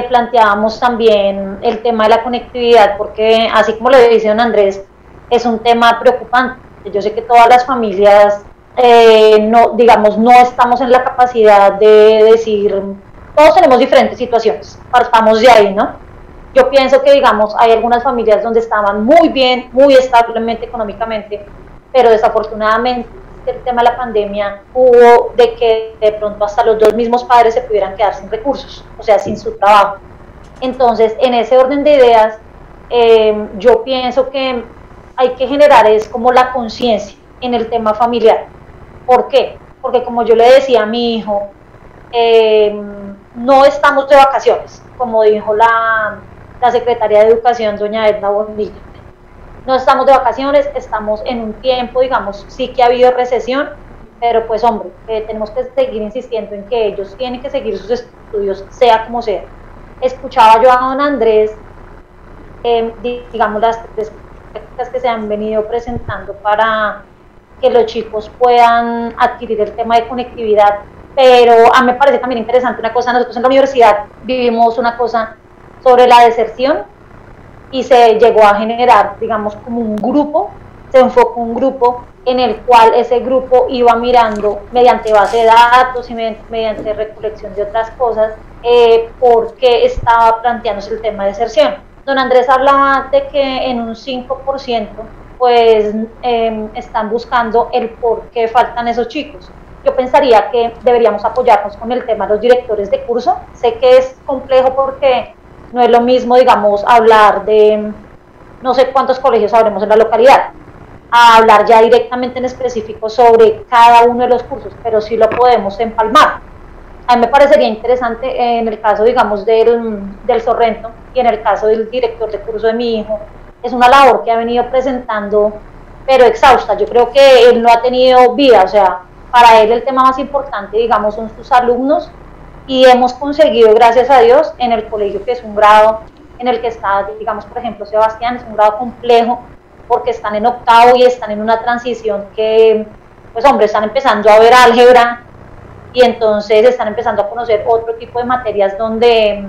planteábamos también el tema de la conectividad, porque así como lo dice don Andrés, es un tema preocupante. Yo sé que todas las familias no estamos en la capacidad de decir, todos tenemos diferentes situaciones, partamos de ahí, ¿no? Yo pienso que, digamos, hay algunas familias donde estaban muy bien, muy establemente económicamente, pero desafortunadamente el tema de la pandemia hubo de que de pronto hasta los 2 mismos padres se pudieran quedar sin recursos, o sea, sin su trabajo. Entonces, en ese orden de ideas, yo pienso que hay que generar es como la conciencia en el tema familiar. ¿Por qué? Porque como yo le decía a mi hijo, no estamos de vacaciones, como dijo la secretaria de Educación, doña Edna Bonilla. No estamos de vacaciones, estamos en un tiempo, digamos, sí que ha habido recesión, pero pues hombre, tenemos que seguir insistiendo en que ellos tienen que seguir sus estudios, sea como sea. Escuchaba yo a don Andrés, digamos, las 3 prácticas que se han venido presentando para que los chicos puedan adquirir el tema de conectividad, pero a mí me parece también interesante una cosa. Nosotros en la universidad vivimos una cosa sobre la deserción, y se llegó a generar, digamos, como un grupo, se enfocó un grupo en el cual ese grupo iba mirando mediante base de datos y mediante recolección de otras cosas, por qué estaba planteándose el tema de deserción. Don Andrés hablaba de que en un 5%, pues, están buscando el por qué faltan esos chicos. Yo pensaría que deberíamos apoyarnos con el tema de los directores de curso. Sé que es complejo porque No es lo mismo, digamos, hablar de no sé cuántos colegios habremos en la localidad, a hablar ya directamente en específico sobre cada uno de los cursos, pero sí lo podemos empalmar. A mí me parecería interesante en el caso, digamos, del Sorrento y en el caso del director de curso de mi hijo, es una labor que ha venido presentando, pero exhausta. Yo creo que él no ha tenido vida, o sea, para él el tema más importante, digamos, son sus alumnos, y hemos conseguido, gracias a Dios, en el colegio, que es un grado en el que está, digamos, por ejemplo, Sebastián, es un grado complejo, porque están en octavo y están en una transición que, pues hombre, están empezando a ver álgebra, y entonces están empezando a conocer otro tipo de materias donde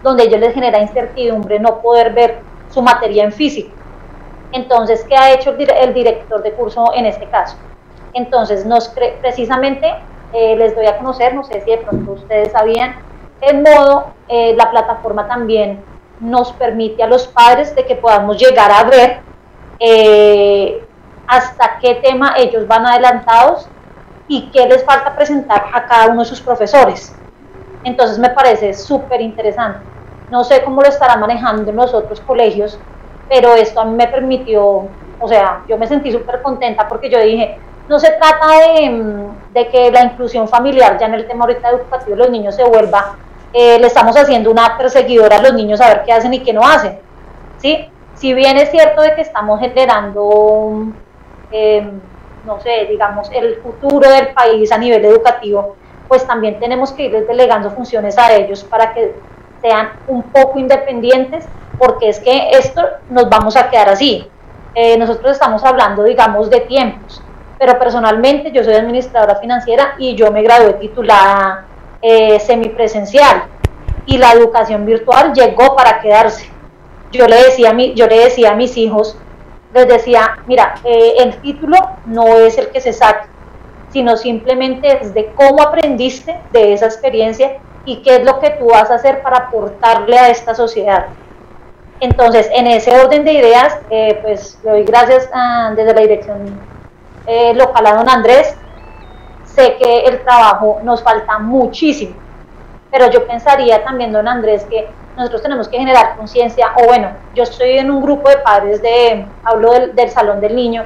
a ellos les genera incertidumbre no poder ver su materia en físico. Entonces, ¿qué ha hecho el director de curso en este caso? Entonces, precisamente les doy a conocer, no sé si de pronto ustedes sabían, en modo, la plataforma también nos permite a los padres de que podamos llegar a ver hasta qué tema ellos van adelantados y qué les falta presentar a cada uno de sus profesores. Entonces me parece súper interesante. No sé cómo lo estarán manejando en los otros colegios, pero esto a mí me permitió, o sea, yo me sentí súper contenta porque yo dije, no se trata de que la inclusión familiar ya en el tema ahorita educativo de los niños se vuelva, le estamos haciendo una perseguidora a los niños a ver qué hacen y qué no hacen, ¿sí? Si bien es cierto de que estamos generando, no sé, digamos, el futuro del país a nivel educativo, pues también tenemos que irles delegando funciones a ellos para que sean un poco independientes, porque es que esto nos vamos a quedar así. Nosotros estamos hablando, digamos, de tiempos, pero personalmente yo soy administradora financiera y yo me gradué titulada semipresencial, y la educación virtual llegó para quedarse. Yo le decía a mis hijos, les decía, mira, el título no es el que se saca, sino simplemente es de cómo aprendiste de esa experiencia y qué es lo que tú vas a hacer para aportarle a esta sociedad. Entonces, en ese orden de ideas, pues le doy gracias desde la dirección local a don Andrés. Sé que el trabajo nos falta muchísimo, pero yo pensaría también, don Andrés, que nosotros tenemos que generar conciencia, o bueno, yo estoy en un grupo de padres, hablo del Salón del Niño,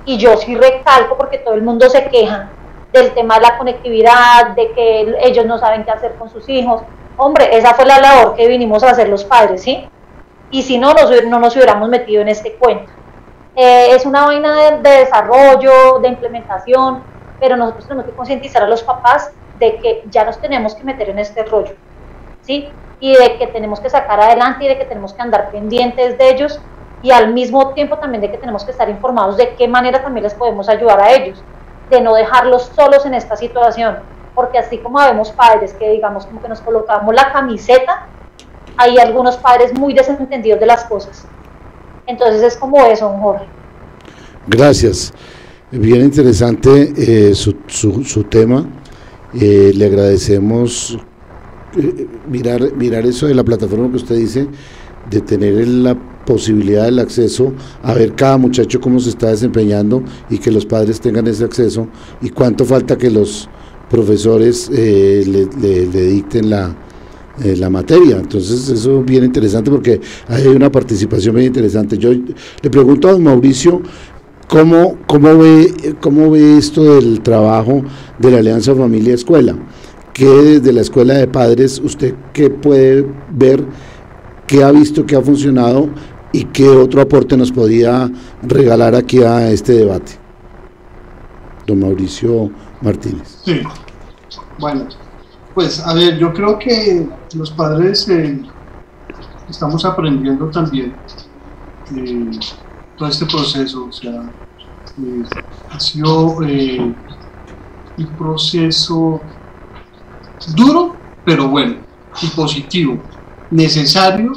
y yo sí recalco, porque todo el mundo se queja del tema de la conectividad, de que ellos no saben qué hacer con sus hijos. Hombre, esa fue la labor que vinimos a hacer los padres, ¿sí? Y si no, no nos hubiéramos metido en este cuento. Es una vaina de desarrollo, de implementación, pero nosotros tenemos que concientizar a los papás de que ya nos tenemos que meter en este rollo, ¿sí? Y de que tenemos que sacar adelante y de que tenemos que andar pendientes de ellos, y al mismo tiempo también de que tenemos que estar informados de qué manera también les podemos ayudar a ellos, de no dejarlos solos en esta situación, porque así como vemos padres que digamos como que nos colocamos la camiseta, hay algunos padres muy desentendidos de las cosas. Entonces es como eso, don Jorge. Gracias. Bien interesante su tema. Le agradecemos mirar eso de la plataforma que usted dice, de tener la posibilidad del acceso a ver cada muchacho cómo se está desempeñando y que los padres tengan ese acceso, y cuánto falta que los profesores le dicten la materia. Entonces eso es bien interesante porque hay una participación bien interesante. Yo le pregunto a don Mauricio, ¿cómo ve esto del trabajo de la Alianza Familia Escuela? ¿Qué desde la Escuela de Padres usted qué puede ver, qué ha visto que ha funcionado y qué otro aporte nos podía regalar aquí a este debate? Don Mauricio Martínez. Sí, bueno, pues a ver, yo creo que los padres estamos aprendiendo también todo este proceso, o sea, ha sido un proceso duro, pero bueno, y positivo, necesario,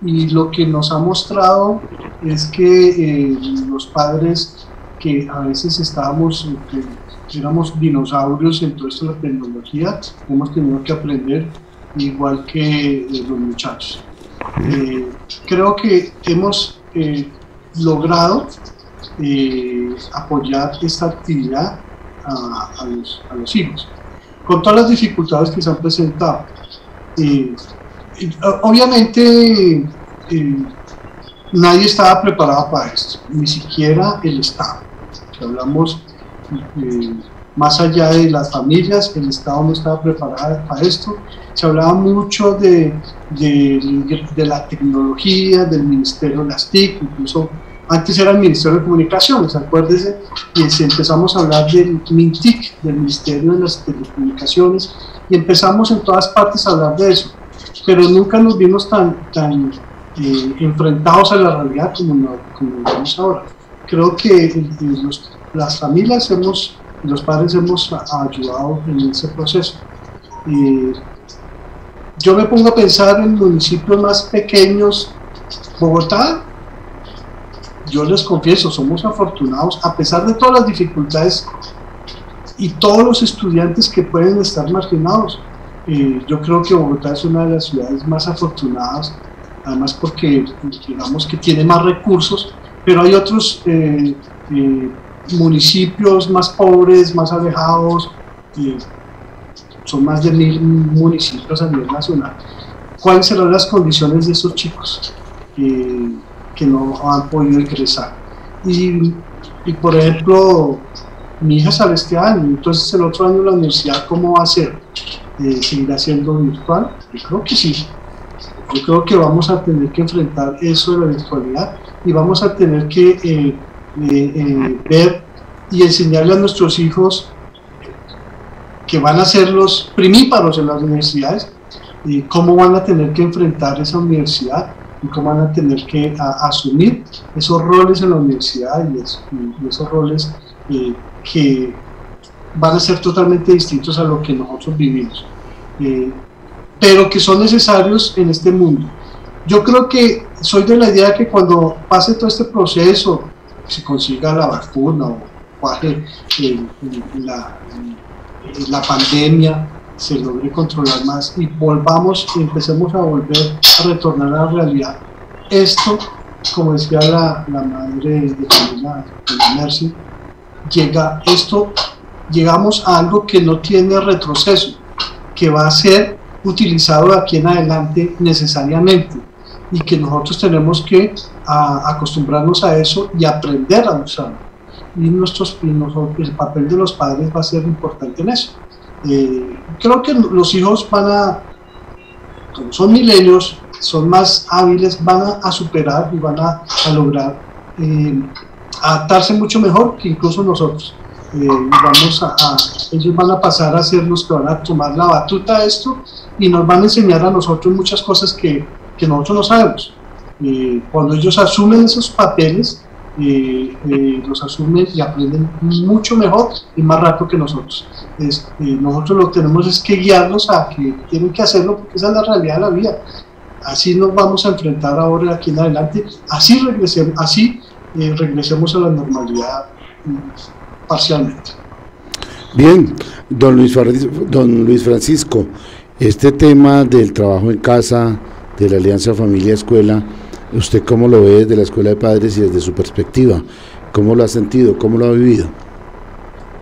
y lo que nos ha mostrado es que los padres que a veces éramos dinosaurios en toda esta tecnología, hemos tenido que aprender igual que los muchachos. Creo que hemos logrado apoyar esta actividad a los hijos, con todas las dificultades que se han presentado. Obviamente nadie estaba preparado para esto, ni siquiera el Estado. Si hablamos más allá de las familias, el Estado no estaba preparado para esto. Se hablaba mucho de la tecnología, del Ministerio de las TIC, incluso antes era el Ministerio de Comunicaciones, acuérdense, y empezamos a hablar del MINTIC, del Ministerio de las Telecomunicaciones, y empezamos en todas partes a hablar de eso, pero nunca nos vimos tan enfrentados a la realidad como vemos ahora. Creo que las familias los padres hemos ayudado en ese proceso. Yo me pongo a pensar en municipios más pequeños. Bogotá, yo les confieso, somos afortunados, a pesar de todas las dificultades y todos los estudiantes que pueden estar marginados. Yo creo que Bogotá es una de las ciudades más afortunadas, además porque digamos que tiene más recursos, pero hay otros municipios más pobres, más alejados, son más de 1000 municipios a nivel nacional. ¿Cuáles serán las condiciones de esos chicos que no han podido ingresar? Y por ejemplo, mi hija sale este año, entonces el otro año la universidad, ¿cómo va a ser? ¿Seguirá siendo virtual? Yo creo que sí. Yo creo que vamos a tener que enfrentar eso de la virtualidad y vamos a tener que ver y enseñarle a nuestros hijos que van a ser los primíparos en las universidades y cómo van a tener que enfrentar esa universidad y cómo van a tener que asumir esos roles en la universidad y esos roles que van a ser totalmente distintos a lo que nosotros vivimos, pero que son necesarios en este mundo. Yo creo que soy de la idea que cuando pase todo este proceso, se consiga la vacuna o baje la pandemia, se logre controlar más y empecemos a volver a retornar a la realidad. Esto, como decía la madre de Camila, Mercy, llegamos a algo que no tiene retroceso, que va a ser utilizado de aquí en adelante necesariamente y que nosotros tenemos que acostumbrarnos a eso y aprender a usarlo. Y el papel de los padres va a ser importante en eso. Creo que los hijos como son milenios, son más hábiles, van a superar y van a lograr adaptarse mucho mejor que incluso nosotros. Ellos van a pasar a ser los que van a tomar la batuta de esto y nos van a enseñar a nosotros muchas cosas que nosotros no sabemos. Cuando ellos asumen esos papeles, los asumen y aprenden mucho mejor y más rápido que nosotros. Nosotros lo tenemos es que guiarlos a que tienen que hacerlo porque esa es la realidad de la vida. Así nos vamos a enfrentar ahora aquí en adelante, así regresemos a la normalidad parcialmente. Bien, don Luis Francisco, este tema del trabajo en casa, de la alianza familia-escuela, ¿usted cómo lo ve desde la Escuela de Padres y desde su perspectiva? ¿Cómo lo ha sentido? ¿Cómo lo ha vivido?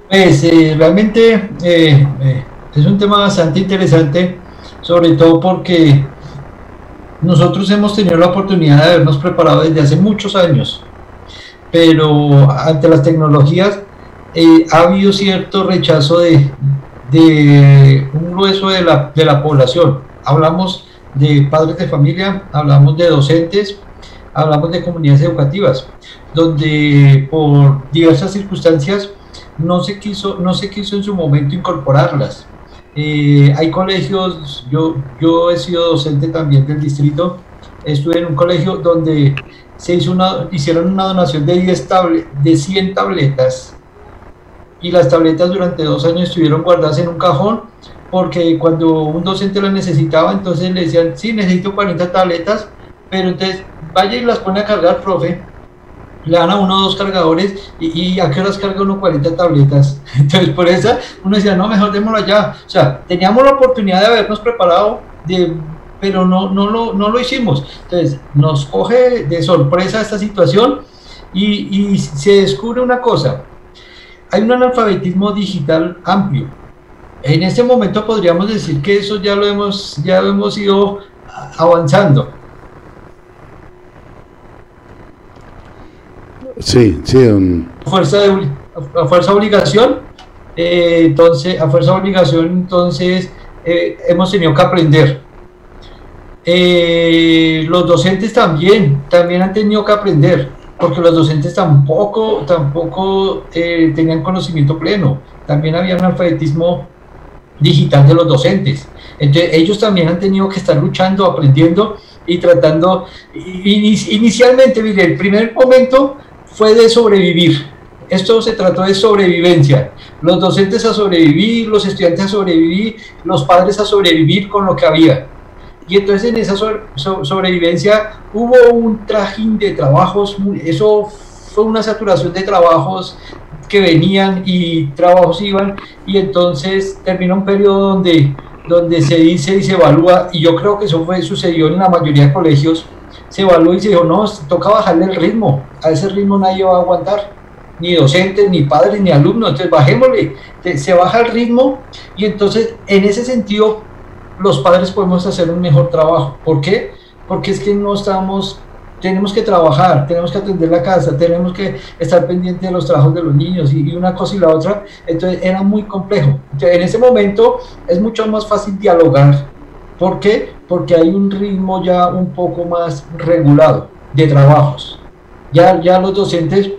Pues realmente es un tema bastante interesante, sobre todo porque nosotros hemos tenido la oportunidad de habernos preparado desde hace muchos años, pero ante las tecnologías ha habido cierto rechazo de un grueso de la población. Hablamos de padres de familia, hablamos de docentes, hablamos de comunidades educativas, donde por diversas circunstancias no se quiso en su momento incorporarlas. Hay colegios, yo he sido docente también del distrito, estuve en un colegio donde hicieron una donación de 100 tabletas, y las tabletas durante 2 años estuvieron guardadas en un cajón, porque cuando un docente las necesitaba, entonces le decían, sí, necesito 40 tabletas, pero entonces vaya y las pone a cargar, profe, le dan a 1 o 2 cargadores, y ¿a qué horas carga uno 40 tabletas? Entonces por eso uno decía, no, mejor démoslo allá. O sea, teníamos la oportunidad de habernos preparado, pero no lo hicimos. Entonces nos coge de sorpresa esta situación y se descubre una cosa: hay un analfabetismo digital amplio. En este momento podríamos decir que eso ya lo hemos ido avanzando. Sí, sí. A fuerza de obligación, entonces hemos tenido que aprender. Los docentes también han tenido que aprender, porque los docentes tampoco tenían conocimiento pleno. También había un alfabetismo digital de los docentes. Entonces ellos también han tenido que estar luchando, aprendiendo y tratando. Inicialmente, mire, el primer momento fue de sobrevivir. Esto se trató de sobrevivencia. Los docentes a sobrevivir, los estudiantes a sobrevivir, los padres a sobrevivir con lo que había. Y entonces en esa sobrevivencia hubo un trajín de trabajos, eso fue una saturación de trabajos que venían y trabajos iban, y entonces terminó un periodo donde se dice y se evalúa, y yo creo que eso sucedió en la mayoría de colegios. Se evaluó y se dijo, no, toca bajarle el ritmo, a ese ritmo nadie va a aguantar, ni docentes, ni padres, ni alumnos, entonces bajémosle, se baja el ritmo, y entonces en ese sentido los padres podemos hacer un mejor trabajo. ¿Por qué? Porque es que tenemos que trabajar, tenemos que atender la casa, tenemos que estar pendientes de los trabajos de los niños, y una cosa y la otra, entonces era muy complejo. Entonces, en ese momento es mucho más fácil dialogar. ¿Por qué? Porque hay un ritmo ya un poco más regulado de trabajos. Ya los docentes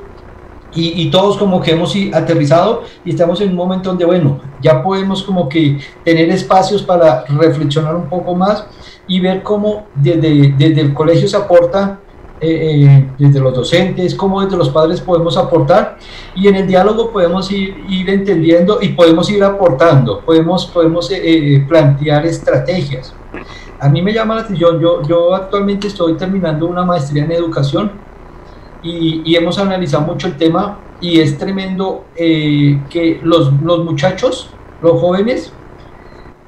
y todos como que hemos aterrizado y estamos en un momento donde, bueno, ya podemos como que tener espacios para reflexionar un poco más y ver cómo desde el colegio se aporta, desde los docentes, cómo desde los padres podemos aportar, y en el diálogo podemos ir entendiendo y podemos ir aportando, podemos plantear estrategias. A mí me llama la atención, yo actualmente estoy terminando una maestría en educación, y hemos analizado mucho el tema, y es tremendo que los muchachos, los jóvenes,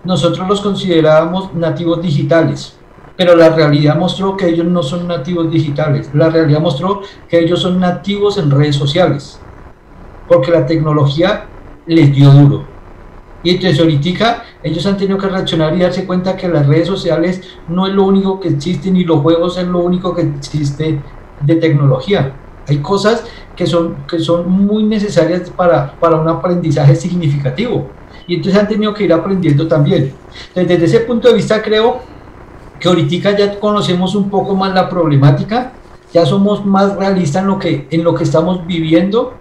nosotros los considerábamos nativos digitales, pero la realidad mostró que ellos no son nativos digitales. La realidad mostró que ellos son nativos en redes sociales, porque la tecnología les dio duro. Y entonces ahorita ellos han tenido que reaccionar y darse cuenta que las redes sociales no es lo único que existe, ni los juegos es lo único que existe de tecnología. Hay cosas que son muy necesarias para un aprendizaje significativo, y entonces han tenido que ir aprendiendo también. Entonces, desde ese punto de vista, creo que ahorita ya conocemos un poco más la problemática, ya somos más realistas en lo que estamos viviendo,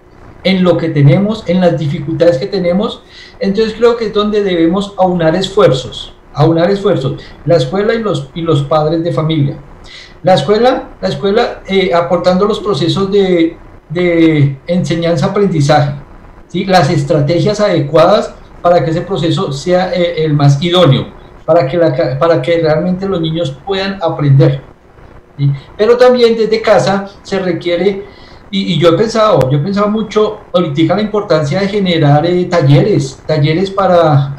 en lo que tenemos, en las dificultades que tenemos. Entonces creo que es donde debemos aunar esfuerzos, la escuela y los padres de familia. La escuela aportando los procesos de enseñanza-aprendizaje, ¿sí? Las estrategias adecuadas para que ese proceso sea el más idóneo, para que realmente los niños puedan aprender, ¿sí? Pero también desde casa se requiere, y yo he pensado mucho ahorita la importancia de generar talleres para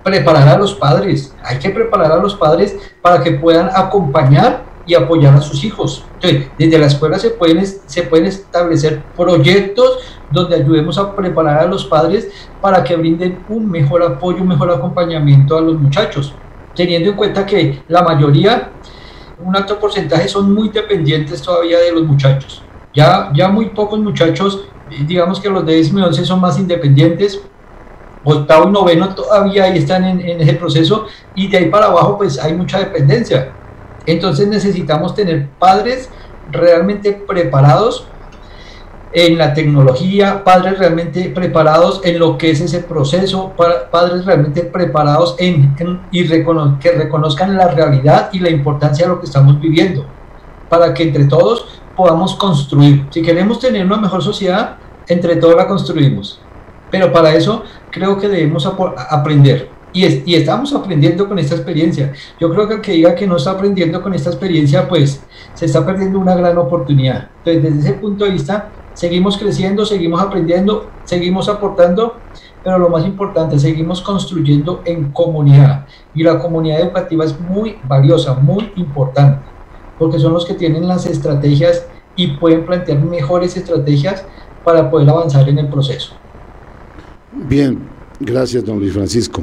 preparar a los padres. Hay que preparar a los padres para que puedan acompañar y apoyar a sus hijos. Entonces, desde la escuela se pueden establecer proyectos donde ayudemos a preparar a los padres para que brinden un mejor apoyo, un mejor acompañamiento a los muchachos, teniendo en cuenta que la mayoría, un alto porcentaje, son muy dependientes todavía de los muchachos. Ya muy pocos muchachos, digamos que los de 10 y 11 son más independientes, octavo y noveno todavía ahí están en ese proceso, y de ahí para abajo pues hay mucha dependencia. Entonces necesitamos tener padres realmente preparados en la tecnología, padres realmente preparados en lo que es ese proceso, padres realmente preparados que reconozcan la realidad y la importancia de lo que estamos viviendo, para que entre todos podamos construir. Si queremos tener una mejor sociedad, entre todos la construimos, pero para eso creo que debemos aprender. Y estamos aprendiendo con esta experiencia. Yo creo que el que diga que no está aprendiendo con esta experiencia, pues se está perdiendo una gran oportunidad. Entonces, desde ese punto de vista, seguimos creciendo, seguimos aprendiendo, seguimos aportando, pero lo más importante, seguimos construyendo en comunidad. Y la comunidad educativa es muy valiosa, muy importante, porque son los que tienen las estrategias y pueden plantear mejores estrategias para poder avanzar en el proceso. Bien, gracias, don Luis Francisco.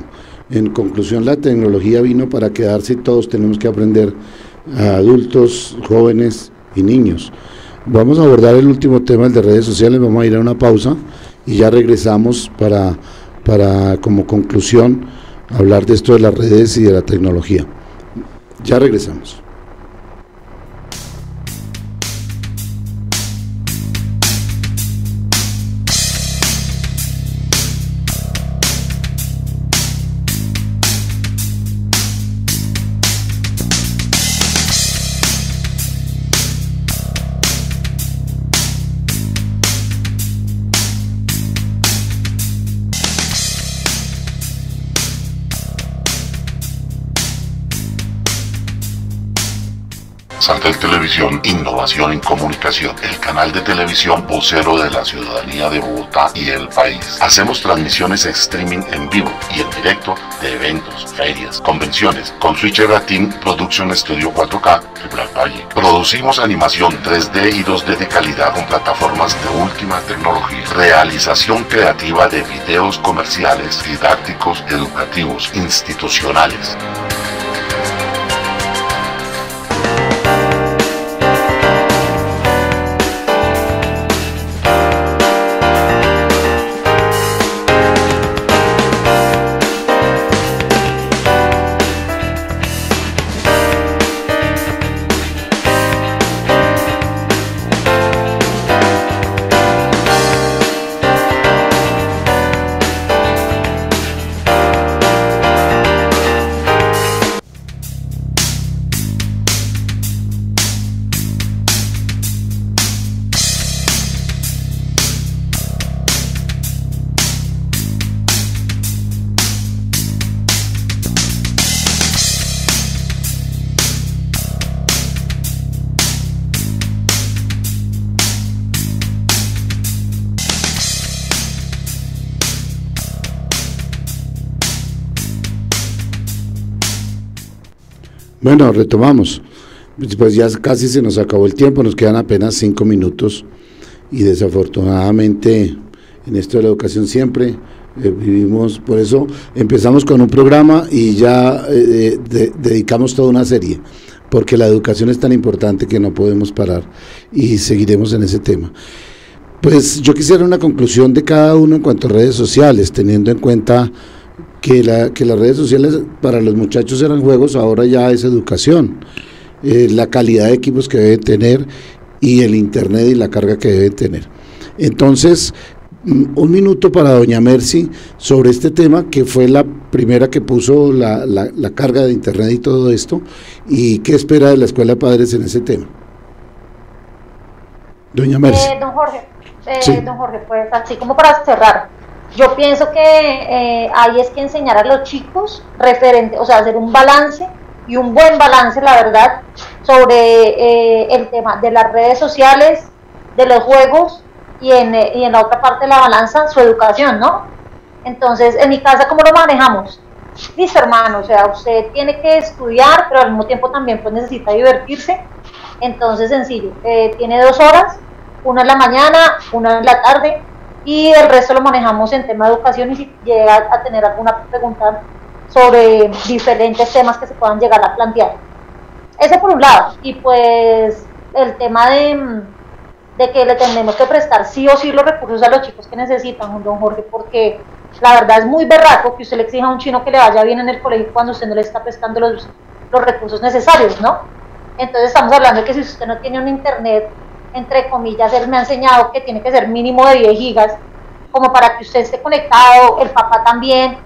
En conclusión, la tecnología vino para quedarse y todos tenemos que aprender, adultos, jóvenes y niños. Vamos a abordar el último tema, el de redes sociales. Vamos a ir a una pausa y ya regresamos para como conclusión hablar de esto de las redes y de la tecnología. Ya regresamos. Santel Televisión, innovación en comunicación, el canal de televisión vocero de la ciudadanía de Bogotá y el país. Hacemos transmisiones en streaming en vivo y en directo de eventos, ferias, convenciones, con Switcher Team Production Studio 4K de Black Valle. Producimos animación 3D y 2D de calidad con plataformas de última tecnología. Realización creativa de videos comerciales, didácticos, educativos, institucionales. Bueno, retomamos. Pues ya casi se nos acabó el tiempo, nos quedan apenas 5 minutos y desafortunadamente en esto de la educación siempre vivimos, por eso empezamos con un programa y ya dedicamos toda una serie, porque la educación es tan importante que no podemos parar y seguiremos en ese tema. Pues yo quisiera una conclusión de cada uno en cuanto a redes sociales, teniendo en cuenta que las redes sociales para los muchachos eran juegos, ahora ya es educación, la calidad de equipos que deben tener y el internet y la carga que deben tener. Entonces, un minuto para doña Mercy sobre este tema, que fue la primera que puso la carga de internet y todo esto, y qué espera de la Escuela de Padres en ese tema. Doña Mercy. Don Jorge, sí. Don Jorge, pues así como para cerrar, yo pienso que ahí es que enseñar a los chicos referente, o sea, hacer un balance y un buen balance, la verdad, sobre el tema de las redes sociales, de los juegos y en la otra parte de la balanza, su educación, ¿no? Entonces, en mi casa, ¿cómo lo manejamos? Listo, hermano, o sea, usted tiene que estudiar, pero al mismo tiempo también pues necesita divertirse. Entonces, sencillo, tiene 2 horas, una en la mañana, una en la tarde, y el resto lo manejamos en tema de educación, y si llega a tener alguna pregunta sobre diferentes temas que se puedan llegar a plantear. Ese por un lado, y pues el tema de que le tenemos que prestar sí o sí los recursos a los chicos que necesitan, don Jorge, porque la verdad es muy berraco que usted le exija a un chino que le vaya bien en el colegio cuando usted no le está prestando los recursos necesarios, ¿no? Entonces estamos hablando de que si usted no tiene un internet, entre comillas, él me ha enseñado que tiene que ser mínimo de 10 gigas, como para que usted esté conectado, el papá también,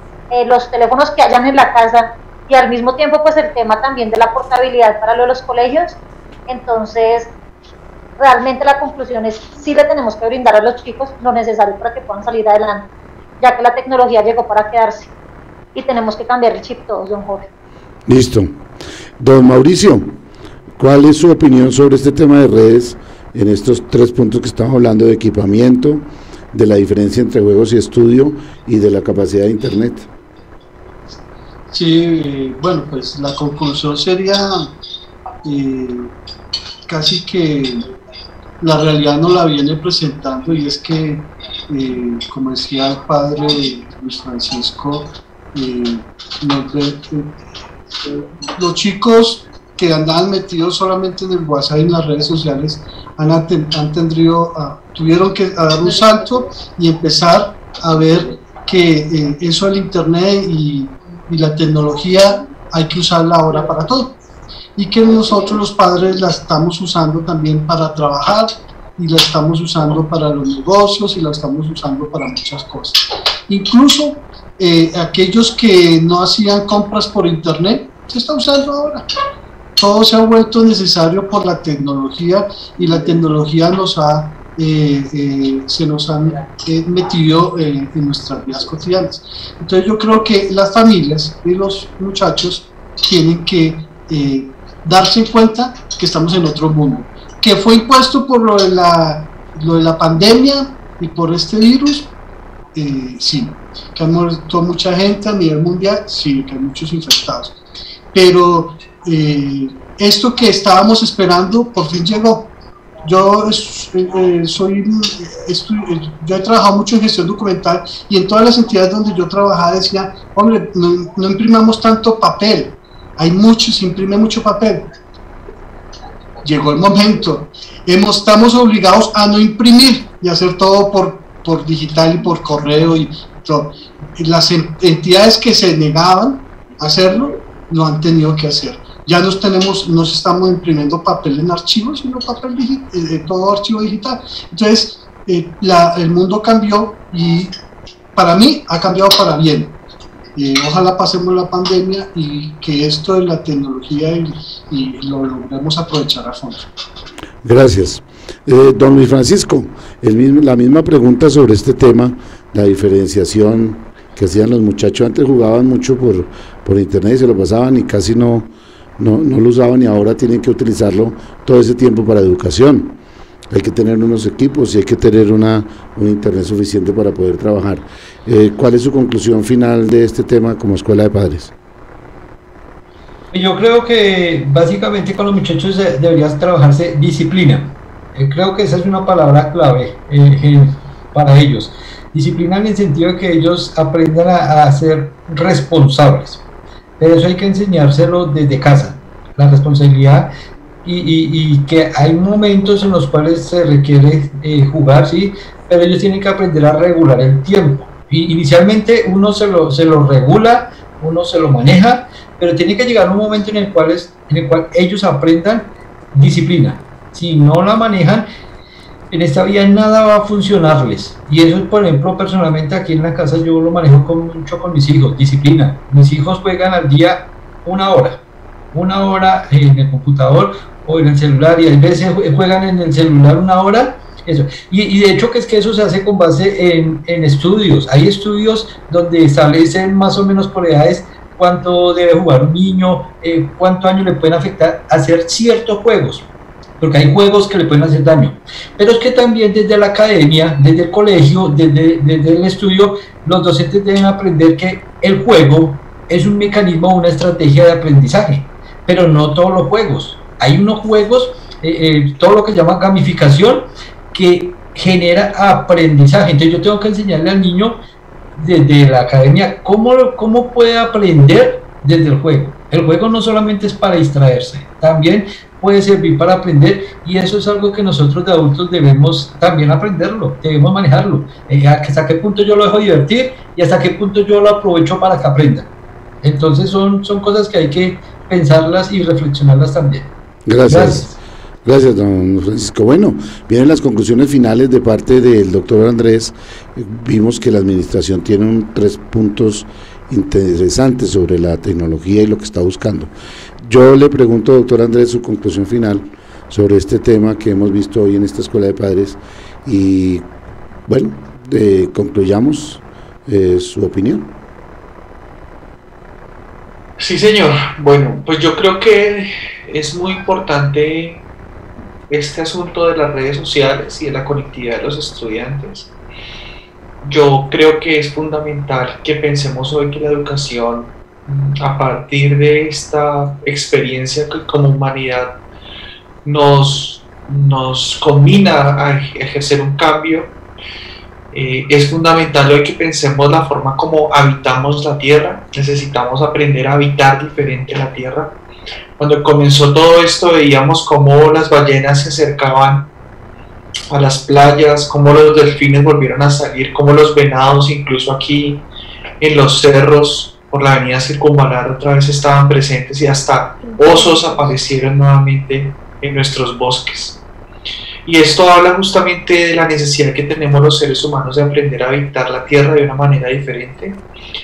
los teléfonos que hayan en la casa, y al mismo tiempo pues el tema también de la portabilidad para los colegios. Entonces realmente la conclusión es sí le tenemos que brindar a los chicos lo necesario para que puedan salir adelante, ya que la tecnología llegó para quedarse y tenemos que cambiar el chip todos, don Jorge. Listo. Don Mauricio, ¿cuál es su opinión sobre este tema de redes en estos 3 puntos que estamos hablando, de equipamiento, de la diferencia entre juegos y estudio y de la capacidad de internet? Sí, bueno, pues la conclusión sería casi que la realidad nos la viene presentando, y es que, como decía el padre Luis Francisco, los chicos que andaban metidos solamente en el WhatsApp y en las redes sociales tuvieron que dar un salto y empezar a ver que eso del internet y la tecnología hay que usarla ahora para todo, y que nosotros los padres la estamos usando también para trabajar, y la estamos usando para los negocios, y la estamos usando para muchas cosas. Incluso aquellos que no hacían compras por internet, se está usando ahora. Todo se ha vuelto necesario por la tecnología, y la tecnología se nos han metido en nuestras vidas cotidianas. Entonces yo creo que las familias y los muchachos tienen que darse cuenta que estamos en otro mundo, que fue impuesto por lo de la pandemia y por este virus, sí, que ha muerto mucha gente a nivel mundial, sí, que hay muchos infectados, pero esto que estábamos esperando por fin llegó. Yo he trabajado mucho en gestión documental, y en todas las entidades donde yo trabajaba decía, hombre, no imprimamos tanto papel, se imprime mucho papel. Llegó el momento, estamos obligados a no imprimir y hacer todo por digital y por correo y todo. Las entidades que se negaban a hacerlo lo han tenido que hacer. Ya no estamos imprimiendo papel en archivos, sino papel todo archivo digital. Entonces el mundo cambió, y para mí ha cambiado para bien. Ojalá pasemos la pandemia y que esto de la tecnología y lo logremos aprovechar a fondo. Gracias. Don Luis Francisco, la misma pregunta sobre este tema, la diferenciación que hacían los muchachos. Antes jugaban mucho por internet y se lo pasaban y casi no lo usaban, y ahora tienen que utilizarlo todo ese tiempo para educación. Hay que tener unos equipos y hay que tener un internet suficiente para poder trabajar. ¿Cuál es su conclusión final de este tema como escuela de padres? Yo creo que básicamente con los muchachos debería trabajarse disciplina. Creo que esa es una palabra clave para ellos. Disciplina en el sentido de que ellos aprendan a ser responsables. Pero eso hay que enseñárselo desde casa, la responsabilidad, y que hay momentos en los cuales se requiere jugar, sí, pero ellos tienen que aprender a regular el tiempo. Y inicialmente uno se lo regula, uno se lo maneja, pero tiene que llegar un momento en el cual ellos aprendan disciplina. Si no la manejan, en esta vida nada va a funcionarles. Y eso, por ejemplo, personalmente aquí en la casa yo lo manejo mucho con mis hijos, disciplina. Mis hijos juegan al día una hora en el computador o en el celular, y a veces juegan en el celular una hora. Eso. Y de hecho que eso se hace con base en estudios. Hay estudios donde establecen más o menos por edades cuánto debe jugar un niño, cuántos años le pueden afectar hacer ciertos juegos, porque hay juegos que le pueden hacer daño. Pero es que también desde la academia, desde el colegio, desde el estudio, los docentes deben aprender que el juego es un mecanismo, una estrategia de aprendizaje, pero no todos los juegos. Hay unos juegos, todo lo que se llama gamificación, que genera aprendizaje. Entonces yo tengo que enseñarle al niño desde la academia cómo puede aprender desde el juego. El juego no solamente es para distraerse, también puede servir para aprender, y eso es algo que nosotros de adultos debemos también aprenderlo, debemos manejarlo, hasta qué punto yo lo dejo divertir y hasta qué punto yo lo aprovecho para que aprenda. Entonces son cosas que hay que pensarlas y reflexionarlas también. Gracias, don Francisco. Bueno, vienen las conclusiones finales de parte del doctor Andrés. Vimos que la administración tiene 3 puntos interesantes sobre la tecnología y lo que está buscando. Yo le pregunto, doctor Andrés, su conclusión final sobre este tema que hemos visto hoy en esta escuela de padres, y bueno, concluyamos su opinión. Sí, señor. Bueno, pues yo creo que es muy importante este asunto de las redes sociales y de la conectividad de los estudiantes. Yo creo que es fundamental que pensemos hoy que la educación, a partir de esta experiencia que como humanidad nos combina a ejercer un cambio, Es fundamental hoy que pensemos la forma como habitamos la tierra. Necesitamos aprender a habitar diferente la tierra. Cuando comenzó todo esto veíamos cómo las ballenas se acercaban a las playas, cómo los delfines volvieron a salir, cómo los venados, incluso aquí en los cerros por la avenida Circunvalar, otra vez estaban presentes, y hasta osos aparecieron nuevamente en nuestros bosques. Y esto habla justamente de la necesidad que tenemos los seres humanos de aprender a habitar la tierra de una manera diferente,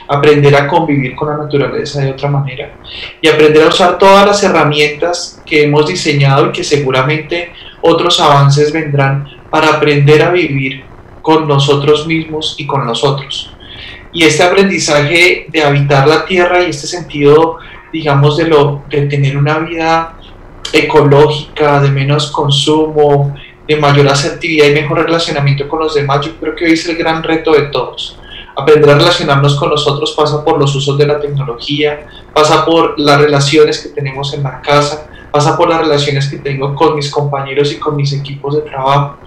aprender a convivir con la naturaleza de otra manera y aprender a usar todas las herramientas que hemos diseñado y que seguramente otros avances vendrán para aprender a vivir con nosotros mismos y con los otros. Y este aprendizaje de habitar la tierra y este sentido, digamos, de tener una vida ecológica, de menos consumo, de mayor asertividad y mejor relacionamiento con los demás, yo creo que hoy es el gran reto de todos. Aprender a relacionarnos con los otros pasa por los usos de la tecnología, pasa por las relaciones que tenemos en la casa, pasa por las relaciones que tengo con mis compañeros y con mis equipos de trabajo.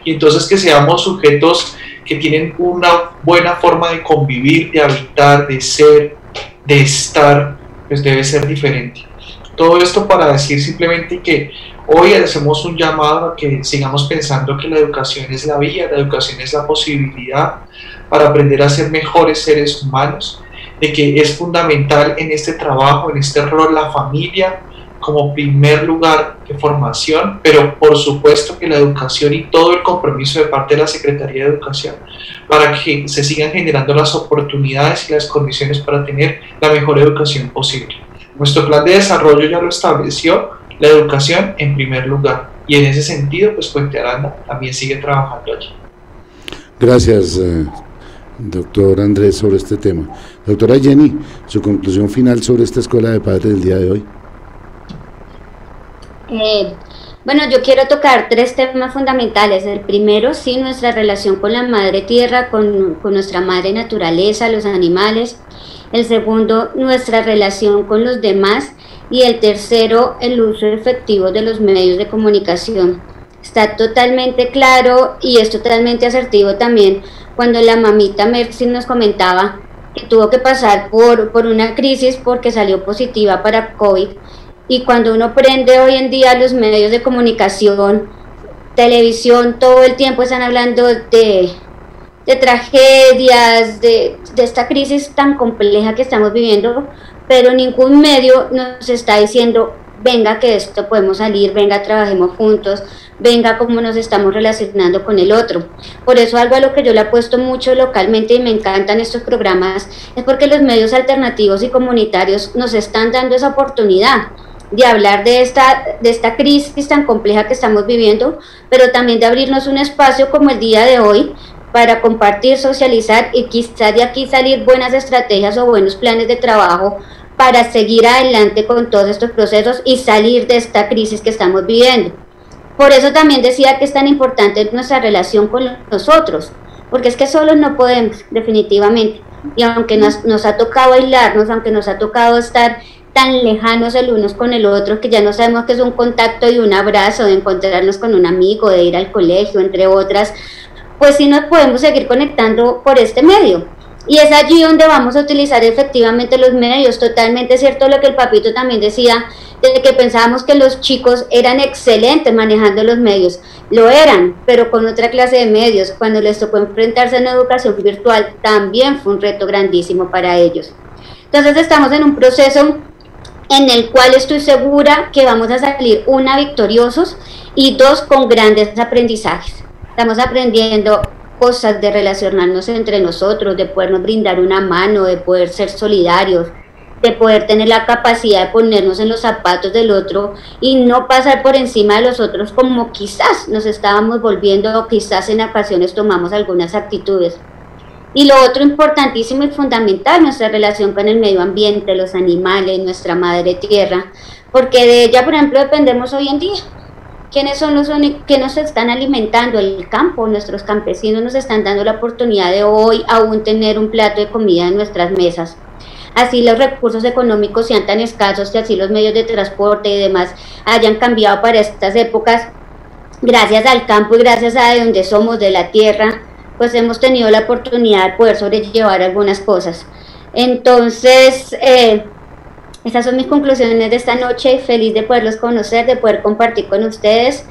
Y entonces que seamos sujetos que tienen una buena forma de convivir, de habitar, de ser, de estar, pues debe ser diferente. Todo esto para decir simplemente que hoy hacemos un llamado a que sigamos pensando que la educación es la vía, la educación es la posibilidad para aprender a ser mejores seres humanos, de que es fundamental en este trabajo, en este rol, la familia como primer lugar de formación, pero por supuesto que la educación y todo el compromiso de parte de la Secretaría de Educación para que se sigan generando las oportunidades y las condiciones para tener la mejor educación posible. Nuestro plan de desarrollo ya lo estableció, la educación en primer lugar, y en ese sentido pues Puente Aranda también sigue trabajando allí. Gracias, doctor Andrés, sobre este tema. Doctora Jenny, su conclusión final sobre esta escuela de padres del día de hoy. Bueno, yo quiero tocar 3 temas fundamentales. El primero, sí, nuestra relación con la madre tierra, con nuestra madre naturaleza, los animales. El segundo, nuestra relación con los demás. Y el tercero, el uso efectivo de los medios de comunicación. Está totalmente claro y es totalmente asertivo también cuando la mamita Mercy nos comentaba que tuvo que pasar por una crisis porque salió positiva para COVID. Y cuando uno prende hoy en día los medios de comunicación, televisión, todo el tiempo están hablando de tragedias, de esta crisis tan compleja que estamos viviendo, pero ningún medio nos está diciendo, venga que esto podemos salir, venga trabajemos juntos, venga cómo nos estamos relacionando con el otro. Por eso algo a lo que yo le apuesto mucho localmente y me encantan estos programas, es porque los medios alternativos y comunitarios nos están dando esa oportunidad de hablar de esta crisis tan compleja que estamos viviendo, pero también de abrirnos un espacio como el día de hoy para compartir, socializar y quizá de aquí salir buenas estrategias o buenos planes de trabajo para seguir adelante con todos estos procesos y salir de esta crisis que estamos viviendo. Por eso también decía que es tan importante nuestra relación con nosotros, porque es que solos no podemos, definitivamente. Y aunque nos ha tocado aislarnos, aunque nos ha tocado estar tan lejanos el unos con el otro, que ya no sabemos qué es un contacto y un abrazo, de encontrarnos con un amigo, de ir al colegio, entre otras, pues sí nos podemos seguir conectando por este medio. Y es allí donde vamos a utilizar efectivamente los medios. Totalmente cierto lo que el papito también decía, de que pensábamos que los chicos eran excelentes manejando los medios. Lo eran, pero con otra clase de medios. Cuando les tocó enfrentarse a una educación virtual, también fue un reto grandísimo para ellos. Entonces estamos en un proceso en el cual estoy segura que vamos a salir, 1, victoriosos, y 2, con grandes aprendizajes. Estamos aprendiendo cosas de relacionarnos entre nosotros, de podernos brindar una mano, de poder ser solidarios, de poder tener la capacidad de ponernos en los zapatos del otro y no pasar por encima de los otros como quizás nos estábamos volviendo o quizás en ocasiones tomamos algunas actitudes. Y lo otro importantísimo y fundamental, nuestra relación con el medio ambiente, los animales, nuestra madre tierra, porque de ella, por ejemplo, dependemos hoy en día. ¿Quiénes son los que nos están alimentando? El campo, nuestros campesinos nos están dando la oportunidad de hoy aún tener un plato de comida en nuestras mesas. Así los recursos económicos sean tan escasos, que así los medios de transporte y demás hayan cambiado para estas épocas, gracias al campo y gracias a de donde somos, de la tierra, pues hemos tenido la oportunidad de poder sobrellevar algunas cosas. Entonces, esas son mis conclusiones de esta noche. Feliz de poderlos conocer, de poder compartir con ustedes.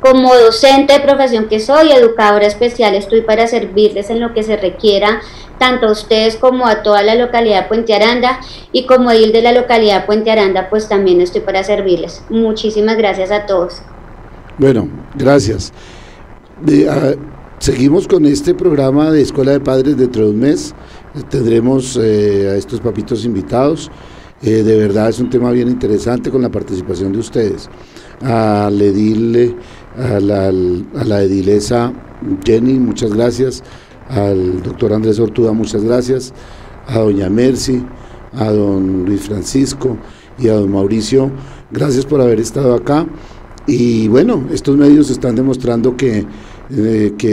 Como docente de profesión que soy, educadora especial, estoy para servirles en lo que se requiera, tanto a ustedes como a toda la localidad de Puente Aranda, y como edil de la localidad de Puente Aranda, pues también estoy para servirles. Muchísimas gracias a todos. Bueno, gracias. Seguimos con este programa de Escuela de Padres dentro de un mes. Tendremos a estos papitos invitados. De verdad es un tema bien interesante con la participación de ustedes. Al edil, a la edilesa Jenny, muchas gracias. Al doctor Andrés Ortuda, muchas gracias. A doña Mercy, a don Luis Francisco y a don Mauricio, gracias por haber estado acá. Y bueno, estos medios están demostrando que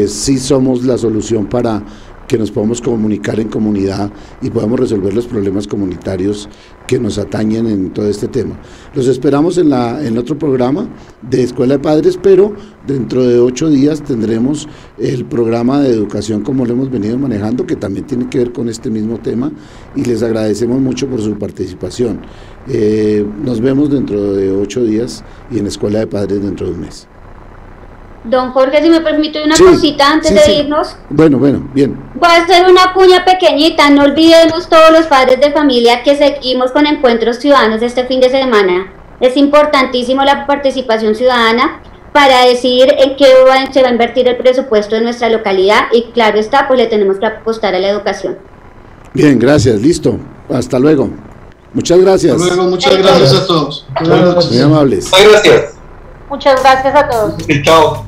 sí somos la solución para que nos podamos comunicar en comunidad y podamos resolver los problemas comunitarios que nos atañen en todo este tema. Los esperamos en otro programa de Escuela de Padres, pero dentro de 8 días tendremos el programa de educación como lo hemos venido manejando, que también tiene que ver con este mismo tema, y les agradecemos mucho por su participación. Nos vemos dentro de 8 días y en Escuela de Padres dentro de un mes. Don Jorge, si me permite una cosita antes de irnos. Bueno, bien. Voy a hacer una cuña pequeñita. No olvidemos todos los padres de familia que seguimos con encuentros ciudadanos este fin de semana. Es importantísimo la participación ciudadana para decidir en qué se va a invertir el presupuesto de nuestra localidad, y claro está, pues le tenemos que apostar a la educación. Bien, gracias, listo. Hasta luego. Muchas gracias. Hasta luego, muchas gracias a todos. Muy amables. Muchas gracias. Muchas gracias a todos. Chao.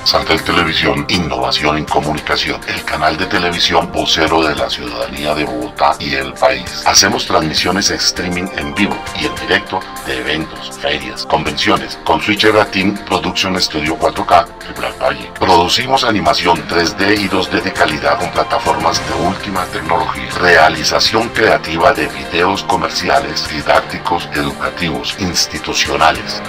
Santel Televisión, innovación en comunicación, el canal de televisión vocero de la ciudadanía de Bogotá y el país. Hacemos transmisiones streaming en vivo y en directo de eventos, ferias, convenciones, con Switcher Team Production Studio 4K de Black Valle. Producimos animación 3D y 2D de calidad con plataformas de última tecnología. Realización creativa de videos comerciales, didácticos, educativos, institucionales.